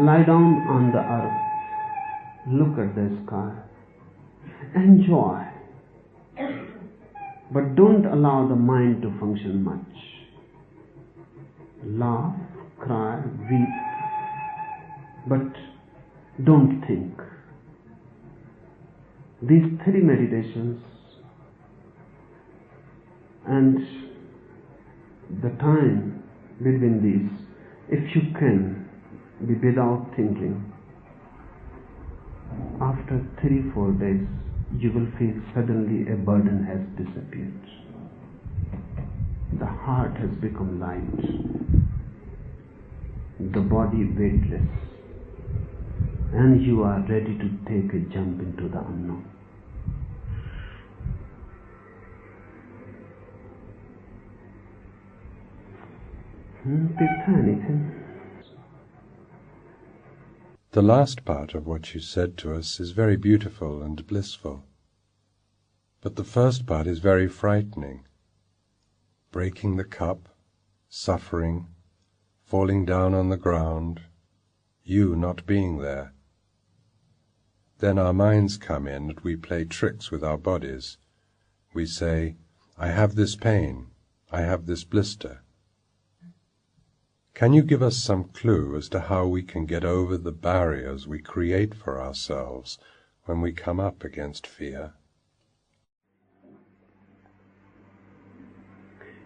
Speaker 2: Lie down on the earth. Look at the sky. Enjoy. But don't allow the mind to function much. Laugh, cry, weep, but don't think. These three meditations and the time between these, if you can be without thinking, after 3-4 days, you will feel suddenly a burden has disappeared. The heart has become light, the body weightless, and you are ready to take a jump into the unknown. Anything?
Speaker 1: The last part of what you said to us is very beautiful and blissful, but the first part is very frightening. breaking the cup, suffering, falling down on the ground, you not being there. Then our minds come in and we play tricks with our bodies. We say, I have this pain, I have this blister. Can you give us some clue as to how we can get over the barriers we create for ourselves when we come up against fear?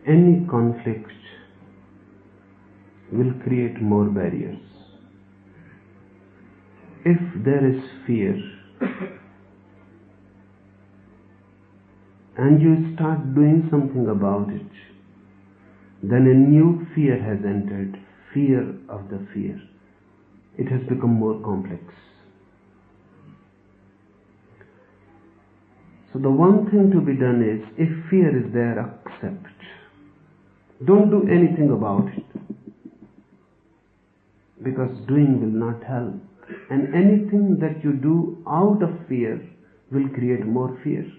Speaker 2: Any conflict will create more barriers. If there is fear and you start doing something about it, then a new fear has entered, fear of the fear. It has become more complex. So the one thing to be done is, if fear is there, accept. Don't do anything about it, because doing will not help. And anything that you do out of fear will create more fear.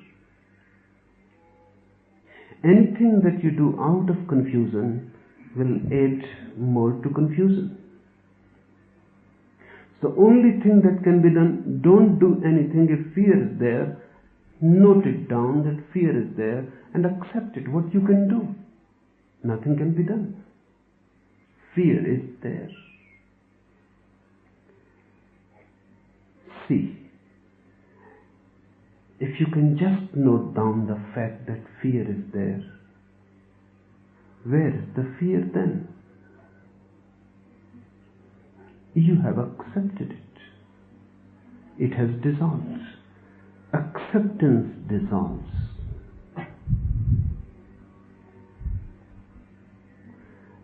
Speaker 2: Anything that you do out of confusion will add more to confusion. So the only thing that can be done, don't do anything. If fear is there, note it down that fear is there and accept it. What you can do? Nothing can be done. Fear is there. See, if you can just note down the fact that fear is there, where is the fear then? You have accepted it. It has dissolved. Acceptance dissolves.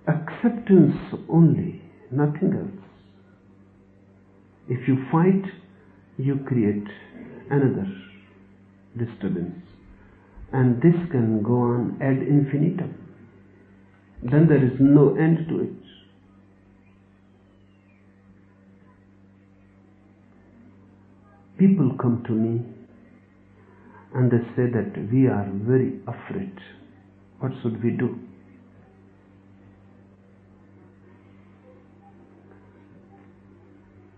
Speaker 2: Acceptance only, nothing else. If you fight, you create another disturbance, and this can go on ad infinitum. Then there is no end to it. People come to me and they say that we are very afraid. What should we do?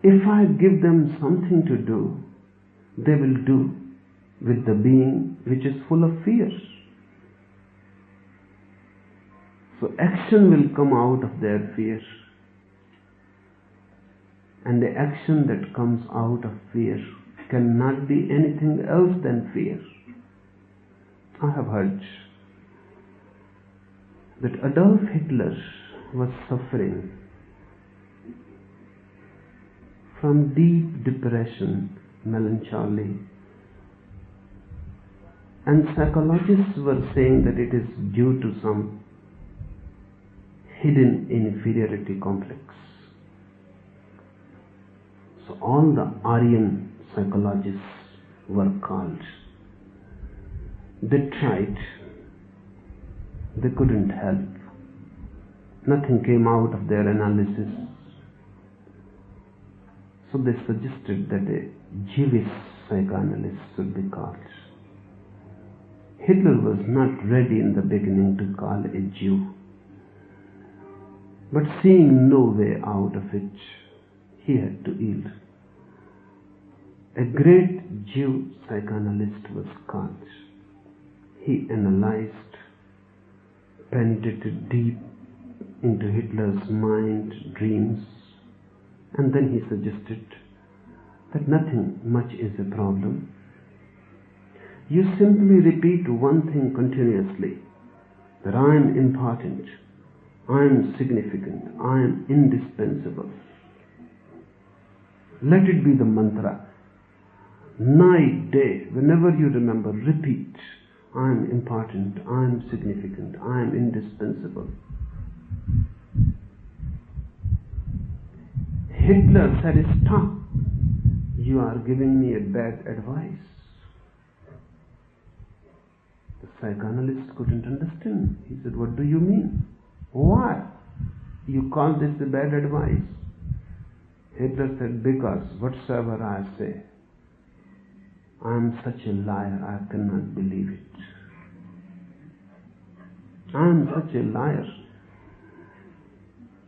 Speaker 2: If I give them something to do, they will do with the being which is full of fear. So action will come out of their fear. And the action that comes out of fear cannot be anything else than fear. I have heard that Adolf Hitler was suffering from deep depression, melancholy. And psychologists were saying that it is due to some hidden inferiority complex. So all the Aryan psychologists were called. They tried. They couldn't help. Nothing came out of their analysis. So they suggested that a Jewish psychoanalyst should be called. Hitler was not ready in the beginning to call a Jew. But seeing no way out of it, he had to yield. A great Jew psychoanalyst was called. He analyzed, penetrated deep into Hitler's mind, dreams, and then he suggested that nothing much is a problem. You simply repeat one thing continuously, that I am important, I am significant, I am indispensable. Let it be the mantra. Night, day, whenever you remember, repeat, I am important, I am significant, I am indispensable. Hitler said, stop, you are giving me a bad advice. The psychoanalyst couldn't understand. He said, what do you mean? Why? You call this a bad advice? Hitler said, because whatsoever I say, I am such a liar, I cannot believe it. I am such a liar.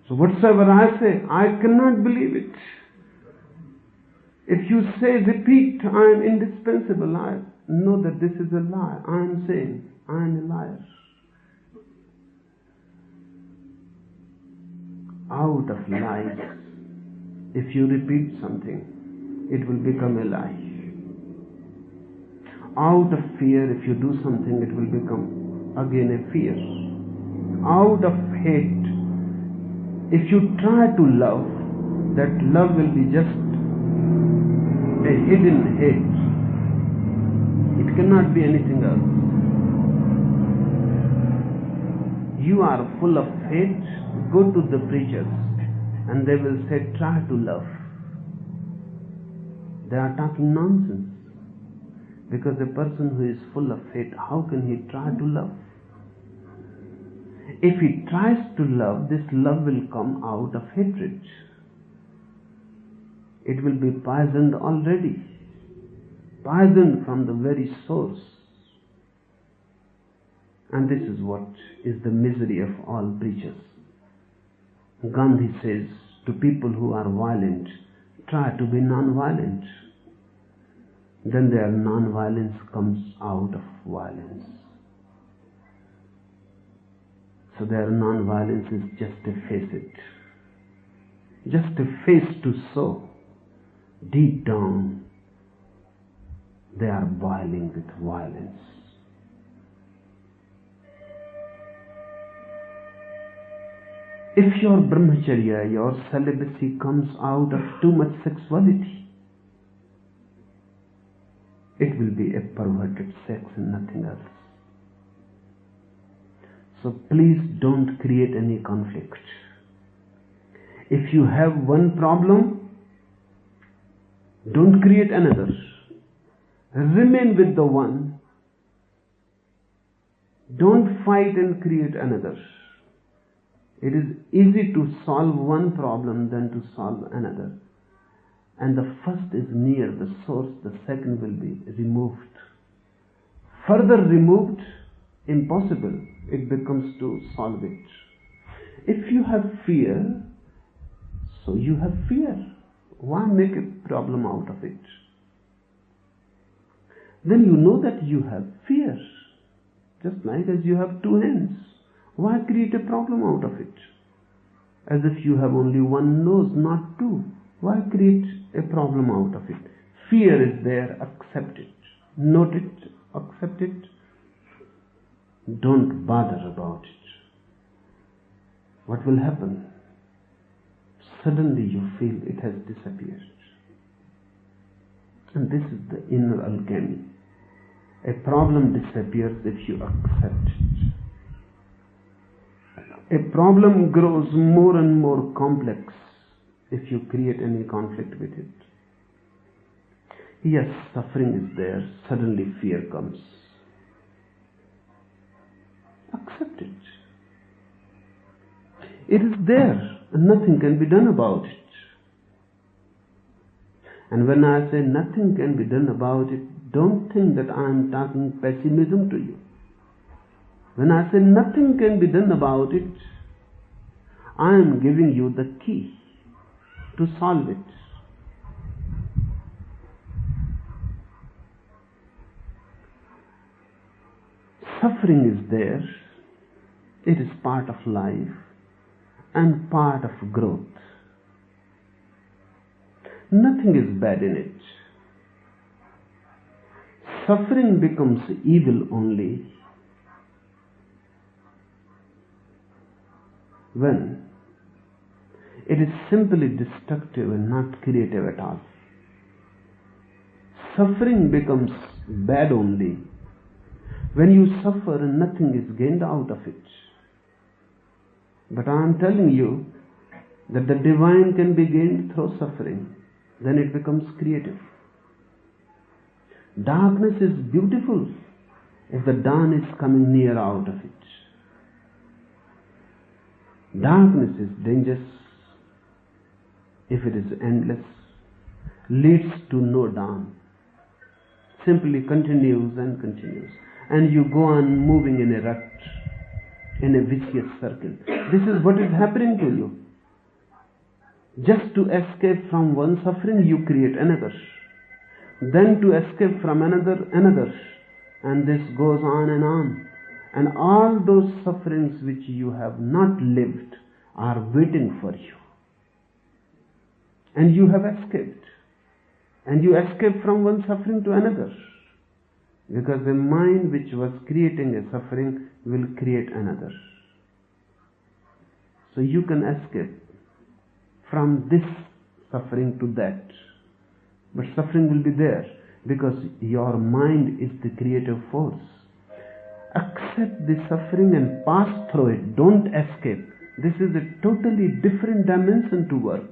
Speaker 2: So whatsoever I say, I cannot believe it. If you say, repeat, I am indispensable, I know that this is a lie. I am saying, I am a liar. Out of lies, if you repeat something, it will become a lie. Out of fear, if you do something, it will become again a fear. Out of hate, if you try to love, that love will be just a hidden hate. It cannot be anything else. You are full of hate, go to the preachers and they will say, try to love. They are talking nonsense. Because a person who is full of hate, how can he try to love? If he tries to love, this love will come out of hatred. It will be poisoned already. Poisoned from the very source. And this is what is the misery of all preachers. Gandhi says to people who are violent, try to be non-violent. Then their non-violence comes out of violence. So their non-violence is just a facet. Just a face to sow. Deep down, they are boiling with violence. If your brahmacharya, your celibacy comes out of too much sexuality, it will be a perverted sex and nothing else. So please don't create any conflict. If you have one problem, don't create another. Remain with the one. Don't fight and create another. It is easy to solve one problem than to solve another. And the first is near the source, the second will be removed. Further removed, impossible. It becomes to solve it. If you have fear, so you have fear. Why make a problem out of it? Then you know that you have fear. Just like as you have two hands. Why create a problem out of it? As if you have only one nose, not two. Why create a problem out of it? Fear is there, accept it. Note it, accept it. Don't bother about it. What will happen? Suddenly you feel it has disappeared. And this is the inner alchemy. A problem disappears if you accept it. A problem grows more and more complex if you create any conflict with it. Yes, suffering is there, suddenly fear comes. Accept it. It is there, and nothing can be done about it. And when I say nothing can be done about it, don't think that I am talking pessimism to you. When I say nothing can be done about it, I am giving you the key to solve it. Suffering is there. It is part of life and part of growth. Nothing is bad in it. Suffering becomes evil only when it is simply destructive and not creative at all. Suffering becomes bad only when you suffer and nothing is gained out of it. But I am telling you that the divine can be gained through suffering. Then it becomes creative. Darkness is beautiful if the dawn is coming near out of it. Darkness is dangerous if it is endless, leads to no dawn. Simply continues and continues. And you go on moving in a rut. in a vicious circle. This is what is happening to you. Just to escape from one suffering, you create another. Then to escape from another. And this goes on. And all those sufferings which you have not lived are waiting for you. And you have escaped. And you escape from one suffering to another. Because the mind which was creating a suffering will create another. So you can escape from this suffering to that. But suffering will be there because your mind is the creative force. Accept the suffering and pass through it. Don't escape. This is a totally different dimension to work.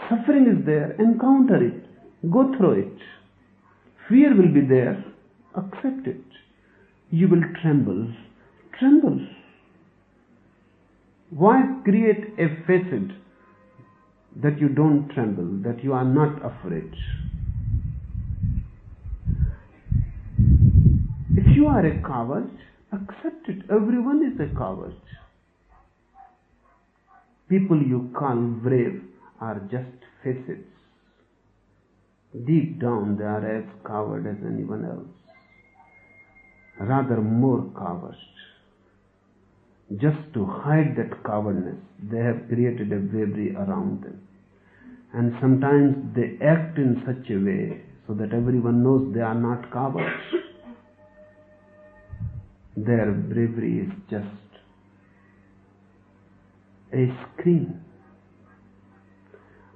Speaker 2: Suffering is there. Encounter it. Go through it. Fear will be there. Accept it. You will tremble. Tremble. Why create a facade that you don't tremble, that you are not afraid? If you are a coward, accept it. Everyone is a coward. People you call brave are just facades. Deep down they are as coward as anyone else. Rather more cowards. Just to hide that cowardness, they have created a bravery around them. And sometimes they act in such a way so that everyone knows they are not cowards. Their bravery is just a screen.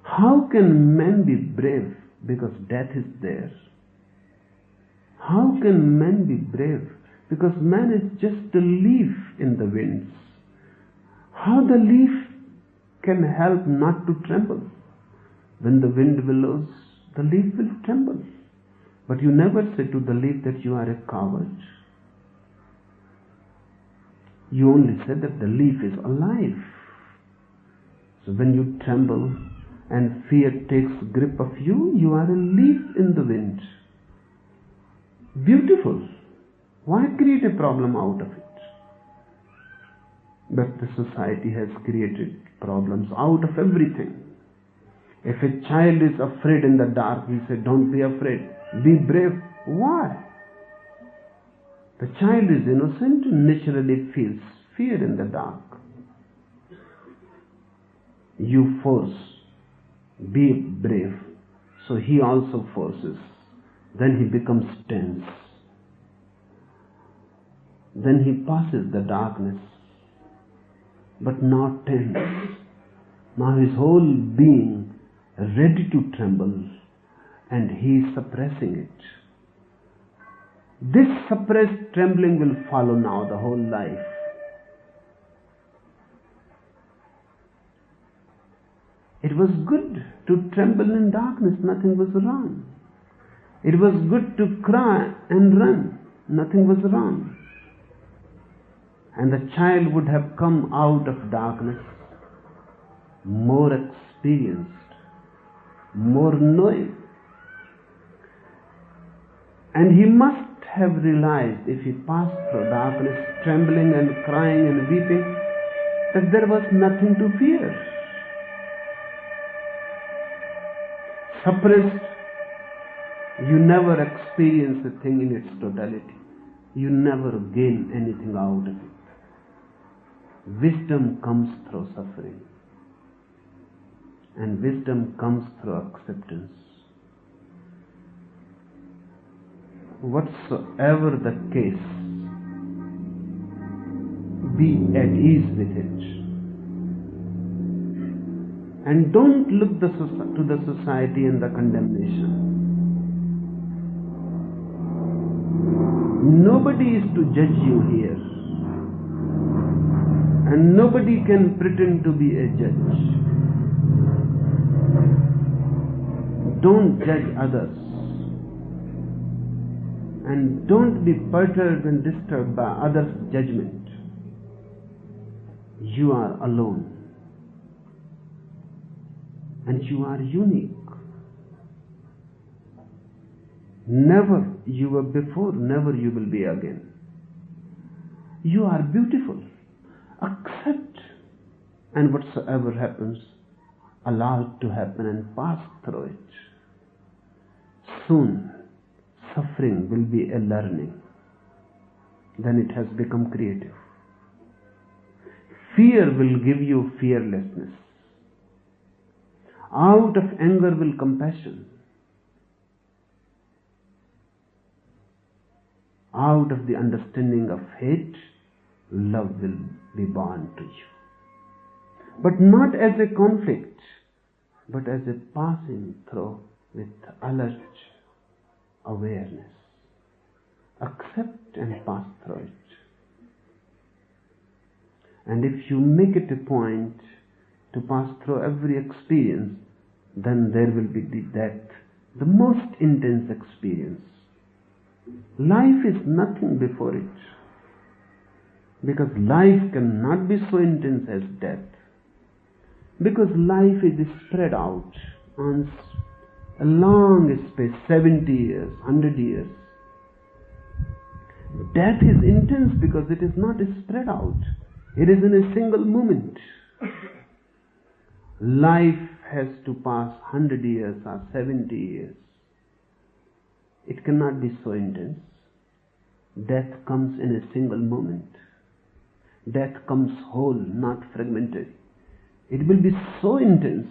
Speaker 2: How can men be brave? Because death is there. How can man be brave? Because man is just a leaf in the winds. How the leaf can help not to tremble? When the wind blows, the leaf will tremble. But you never say to the leaf that you are a coward. You only say that the leaf is alive. So when you tremble and fear takes grip of you, you are a leaf in the wind. Beautiful. Why create a problem out of it? But the society has created problems out of everything. If a child is afraid in the dark, we say, don't be afraid, be brave. Why? The child is innocent and naturally feels fear in the dark. You force, be brave. So he also forces. Then he becomes tense. Then he passes the darkness, but not tense. Now his whole being ready to tremble, and he is suppressing it. This suppressed trembling will follow now the whole life. It was good to tremble in darkness, nothing was wrong. It was good to cry and run, nothing was wrong. And the child would have come out of darkness more experienced, more knowing. And he must have realized, if he passed through darkness, trembling and crying and weeping, that there was nothing to fear. Suppressed, you never experience a thing in its totality. You never gain anything out of it. Wisdom comes through suffering, and wisdom comes through acceptance. Whatsoever the case, be at ease with it. And don't look to the society and the condemnation. Nobody is to judge you here. And nobody can pretend to be a judge. Don't judge others. And don't be perturbed and disturbed by others' judgment. You are alone. And you are unique. Never you were before, never you will be again. You are beautiful. Accept, and whatsoever happens, allow it to happen and pass through it. Soon, suffering will be a learning. Then it has become creative. Fear will give you fearlessness. Out of anger will compassion. Out of the understanding of hate, love will be born to you. But not as a conflict, but as a passing through with alert awareness. Accept and pass through it. And if you make it a point to pass through every experience, then there will be the death, the most intense experience. Life is nothing before it, because life cannot be so intense as death, because life is spread out on a long space, 70 years, 100 years. Death is intense because it is not spread out. It is in a single moment. Life has to pass 100 years or 70 years. It cannot be so intense. Death comes in a single moment. Death comes whole, not fragmentary. It will be so intense,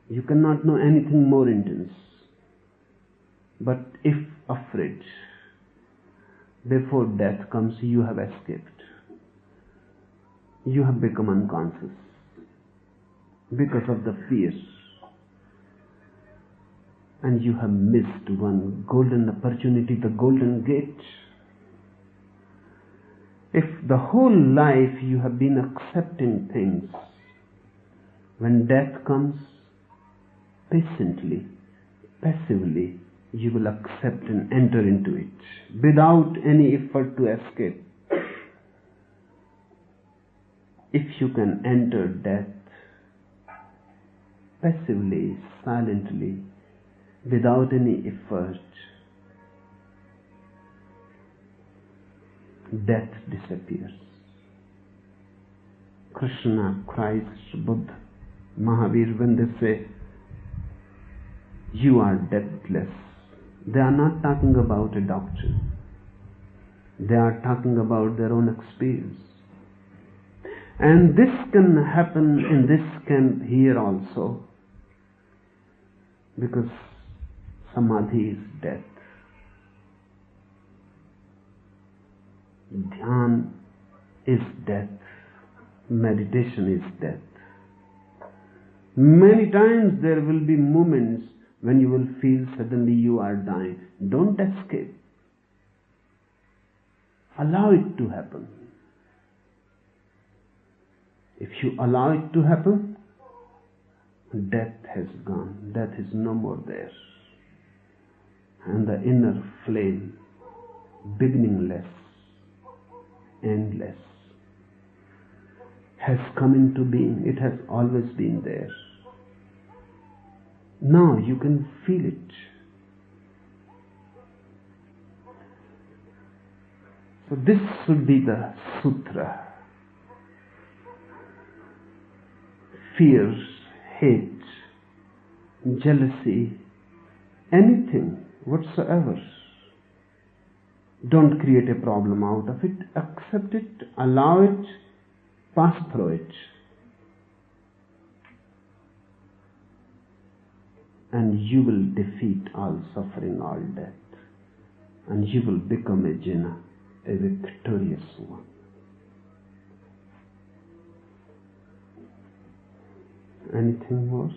Speaker 2: you cannot know anything more intense. But if afraid, before death comes, you have escaped. You have become unconscious because of the fear. And you have missed one golden opportunity, the golden gate. If the whole life you have been accepting things, when death comes, patiently, passively, you will accept and enter into it without any effort to escape. If you can enter death passively, silently, without any effort, death disappears. Krishna, Christ, Buddha, Mahavir, when they say, you are deathless, they are not talking about a doctrine. They are talking about their own experience. And this can happen in this camp here also, because Samadhi is death. Dhyan is death. Meditation is death. Many times there will be moments when you will feel suddenly you are dying. Don't escape. Allow it to happen. If you allow it to happen, death has gone. Death is no more there. And the inner flame, beginningless, endless, has come into being. It has always been there. Now you can feel it. So this should be the sutra. Fears, hate, jealousy, anything whatsoever. Don't create a problem out of it. Accept it, allow it, pass through it. And you will defeat all suffering, all death. And you will become a Jina, a victorious one. Anything more?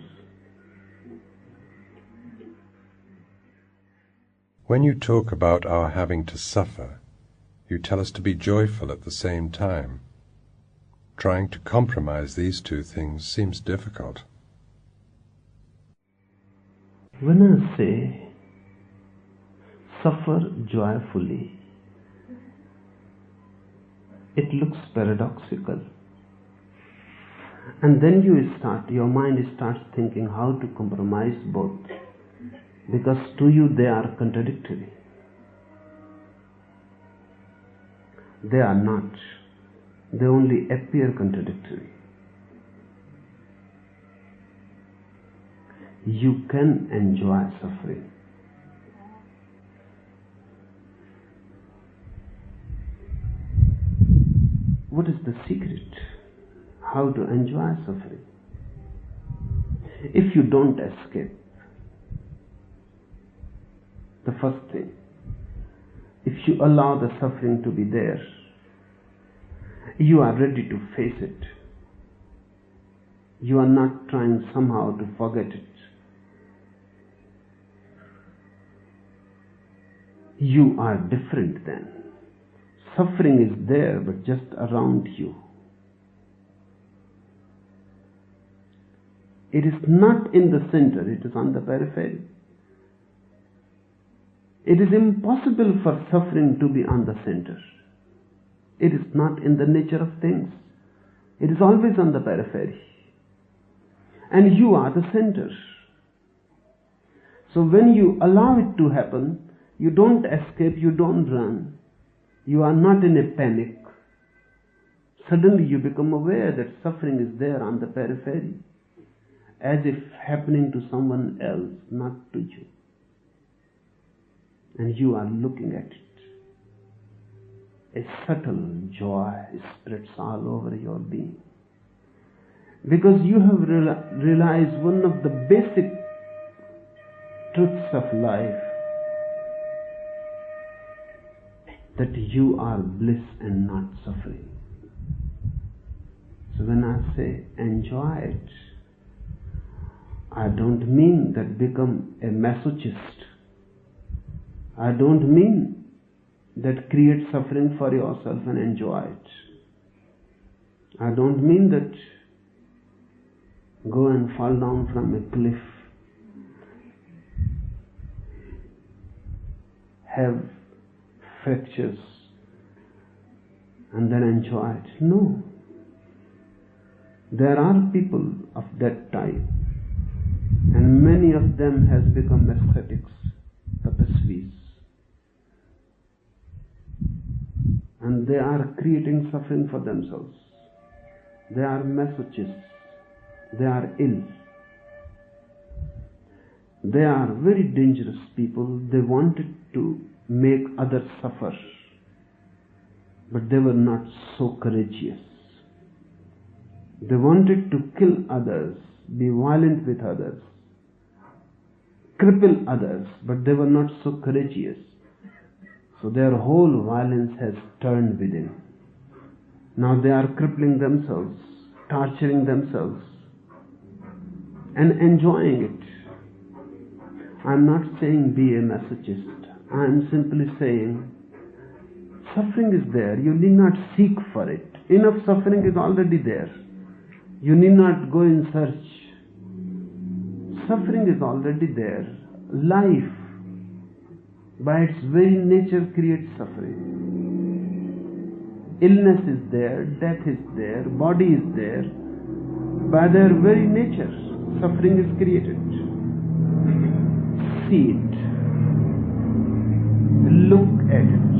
Speaker 1: When you talk about our having to suffer, you tell us to be joyful at the same time. Trying to compromise these two things seems difficult.
Speaker 2: When I say suffer joyfully, it looks paradoxical. And then your mind starts thinking how to compromise both, because to you they are contradictory. They are not. They only appear contradictory. You can enjoy suffering. What is the secret? How to enjoy suffering? If you don't escape, the first thing, if you allow the suffering to be there, you are ready to face it. You are not trying somehow to forget it. You are different then. Suffering is there, but just around you. It is not in the center, it is on the periphery. It is impossible for suffering to be on the center. It is not in the nature of things. It is always on the periphery. And you are the center. So when you allow it to happen, you don't escape, you don't run. You are not in a panic. Suddenly you become aware that suffering is there on the periphery, as if happening to someone else, not to you. And you are looking at it. A subtle joy spreads all over your being. Because you have realized one of the basic truths of life, that you are bliss and not suffering. So when I say enjoy it, I don't mean that become a masochist. I don't mean that create suffering for yourself and enjoy it. I don't mean that go and fall down from a cliff, have fractures, and then enjoy it. No. There are people of that type, and many of them has become ascetics, tapasvis, and they are creating suffering for themselves. They are masochists. They are ill. They are very dangerous people. They wanted to make others suffer, but they were not so courageous. They wanted to kill others, be violent with others, cripple others, but they were not so courageous. So their whole violence has turned within. Now they are crippling themselves, torturing themselves, and enjoying it. I'm not saying be a masochist. I'm simply saying suffering is there. You need not seek for it. Enough suffering is already there. You need not go in search. Suffering is already there. Life, by its very nature, creates suffering. Illness is there, death is there, body is there. By their very nature, suffering is created. See it. Look at it.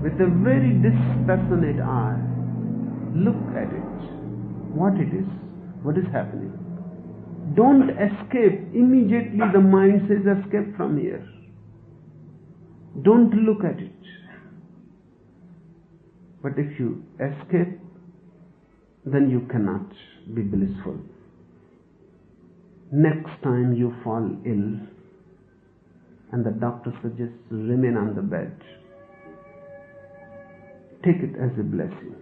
Speaker 2: With a very dispassionate eye, look at it. What it is, what is happening. Don't escape. Immediately the mind says escape from here. Don't look at it. But if you escape, then you cannot be blissful. Next time you fall ill and the doctor suggests remain on the bed, take it as a blessing.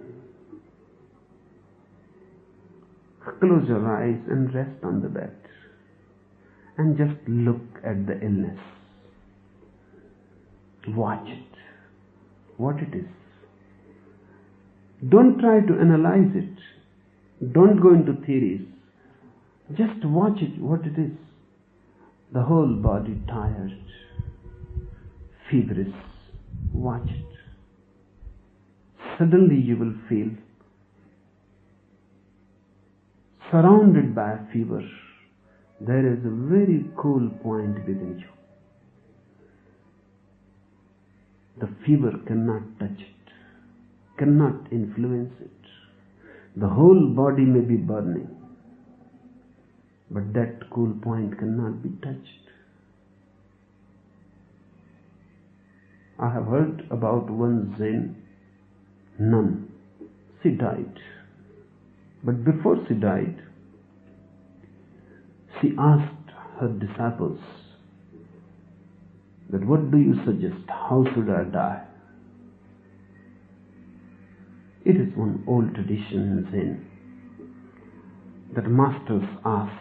Speaker 2: Close your eyes and rest on the bed and just look at the illness. Watch it, what it is. Don't try to analyze it. Don't go into theories. Just watch it, what it is. The whole body tired, feverish. Watch it. Suddenly you will feel surrounded by a fever. There is a very cool point within you. The fever cannot touch it, cannot influence it. The whole body may be burning, but that cool point cannot be touched. I have heard about one Zen nun. She died. But before she died, she asked her disciples that, what do you suggest? How should I die? It is one old tradition in Zen that masters ask,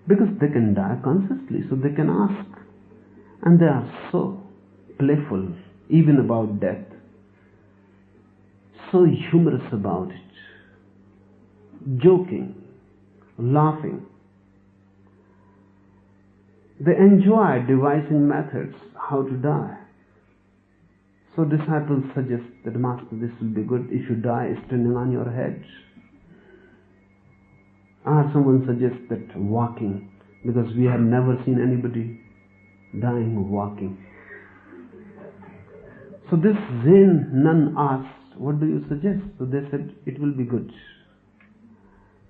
Speaker 2: because they can die consciously, so they can ask. And they are so playful, even about death, so humorous about it, joking, laughing. They enjoy devising methods how to die. So disciples suggest that, Master, this will be good if you die standing on your head. Or someone suggests that walking, because we have never seen anybody dying walking. So this Zen nun asked, what do you suggest? So they said, it will be good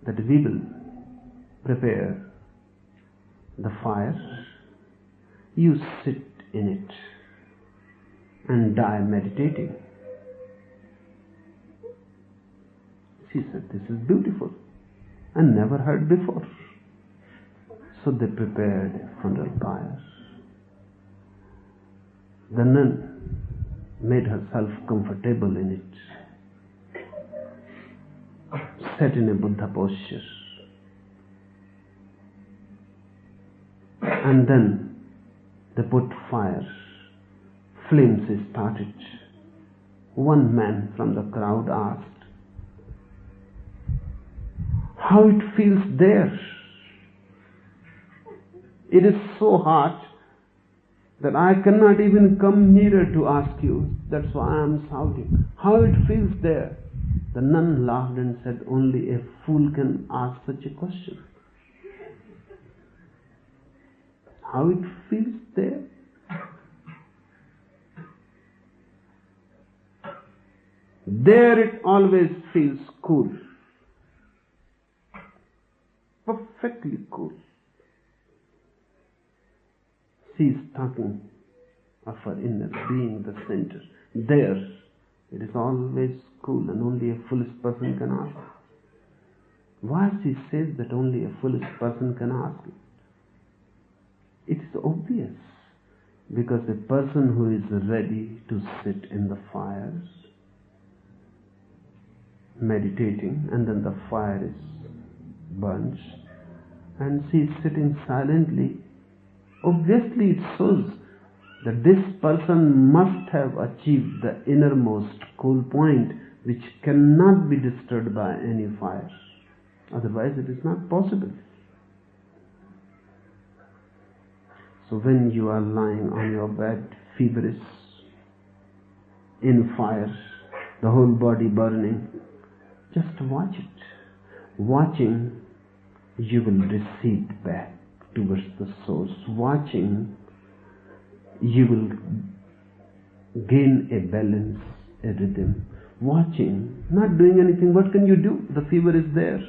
Speaker 2: that we will prepare the fire, you sit in it and die meditating. She said, this is beautiful and never heard before. So they prepared a funeral pyre. The nun made herself comfortable in it, sat in a Buddha posture, and then they put fire. Flames started. One man from the crowd asked, how it feels there? It is so hot that I cannot even come nearer to ask you. That's why I am shouting. How it feels there? The nun laughed and said, only a fool can ask such a question. How it feels there? There it always feels cool. Perfectly cool. She is talking of her inner being, the center. There, it is always cool and only a foolish person can ask. Why she says that only a foolish person can ask it? It is obvious, because a person who is ready to sit in the fire, meditating, and then the fire is burnt, and she is sitting silently, obviously it shows that this person must have achieved the innermost cool point which cannot be disturbed by any fire. Otherwise it is not possible. So when you are lying on your bed, feverish, in fire, the whole body burning, just watch it. Watching, you will recede back towards the source. Watching, you will gain a balance, a rhythm. Watching, not doing anything, what can you do? The fever is there.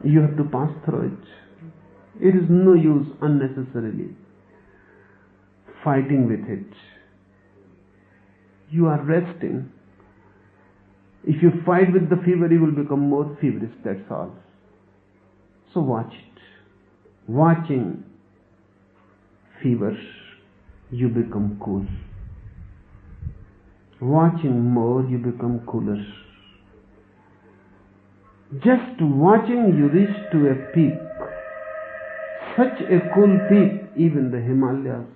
Speaker 2: You have to pass through it. It is no use unnecessarily fighting with it. You are resting. If you fight with the fever, you will become more feverish, that's all. So watch it. Watching fever, you become cool. Watching more, you become cooler. Just watching, you reach to a peak. Such a cool peak, even the Himalayas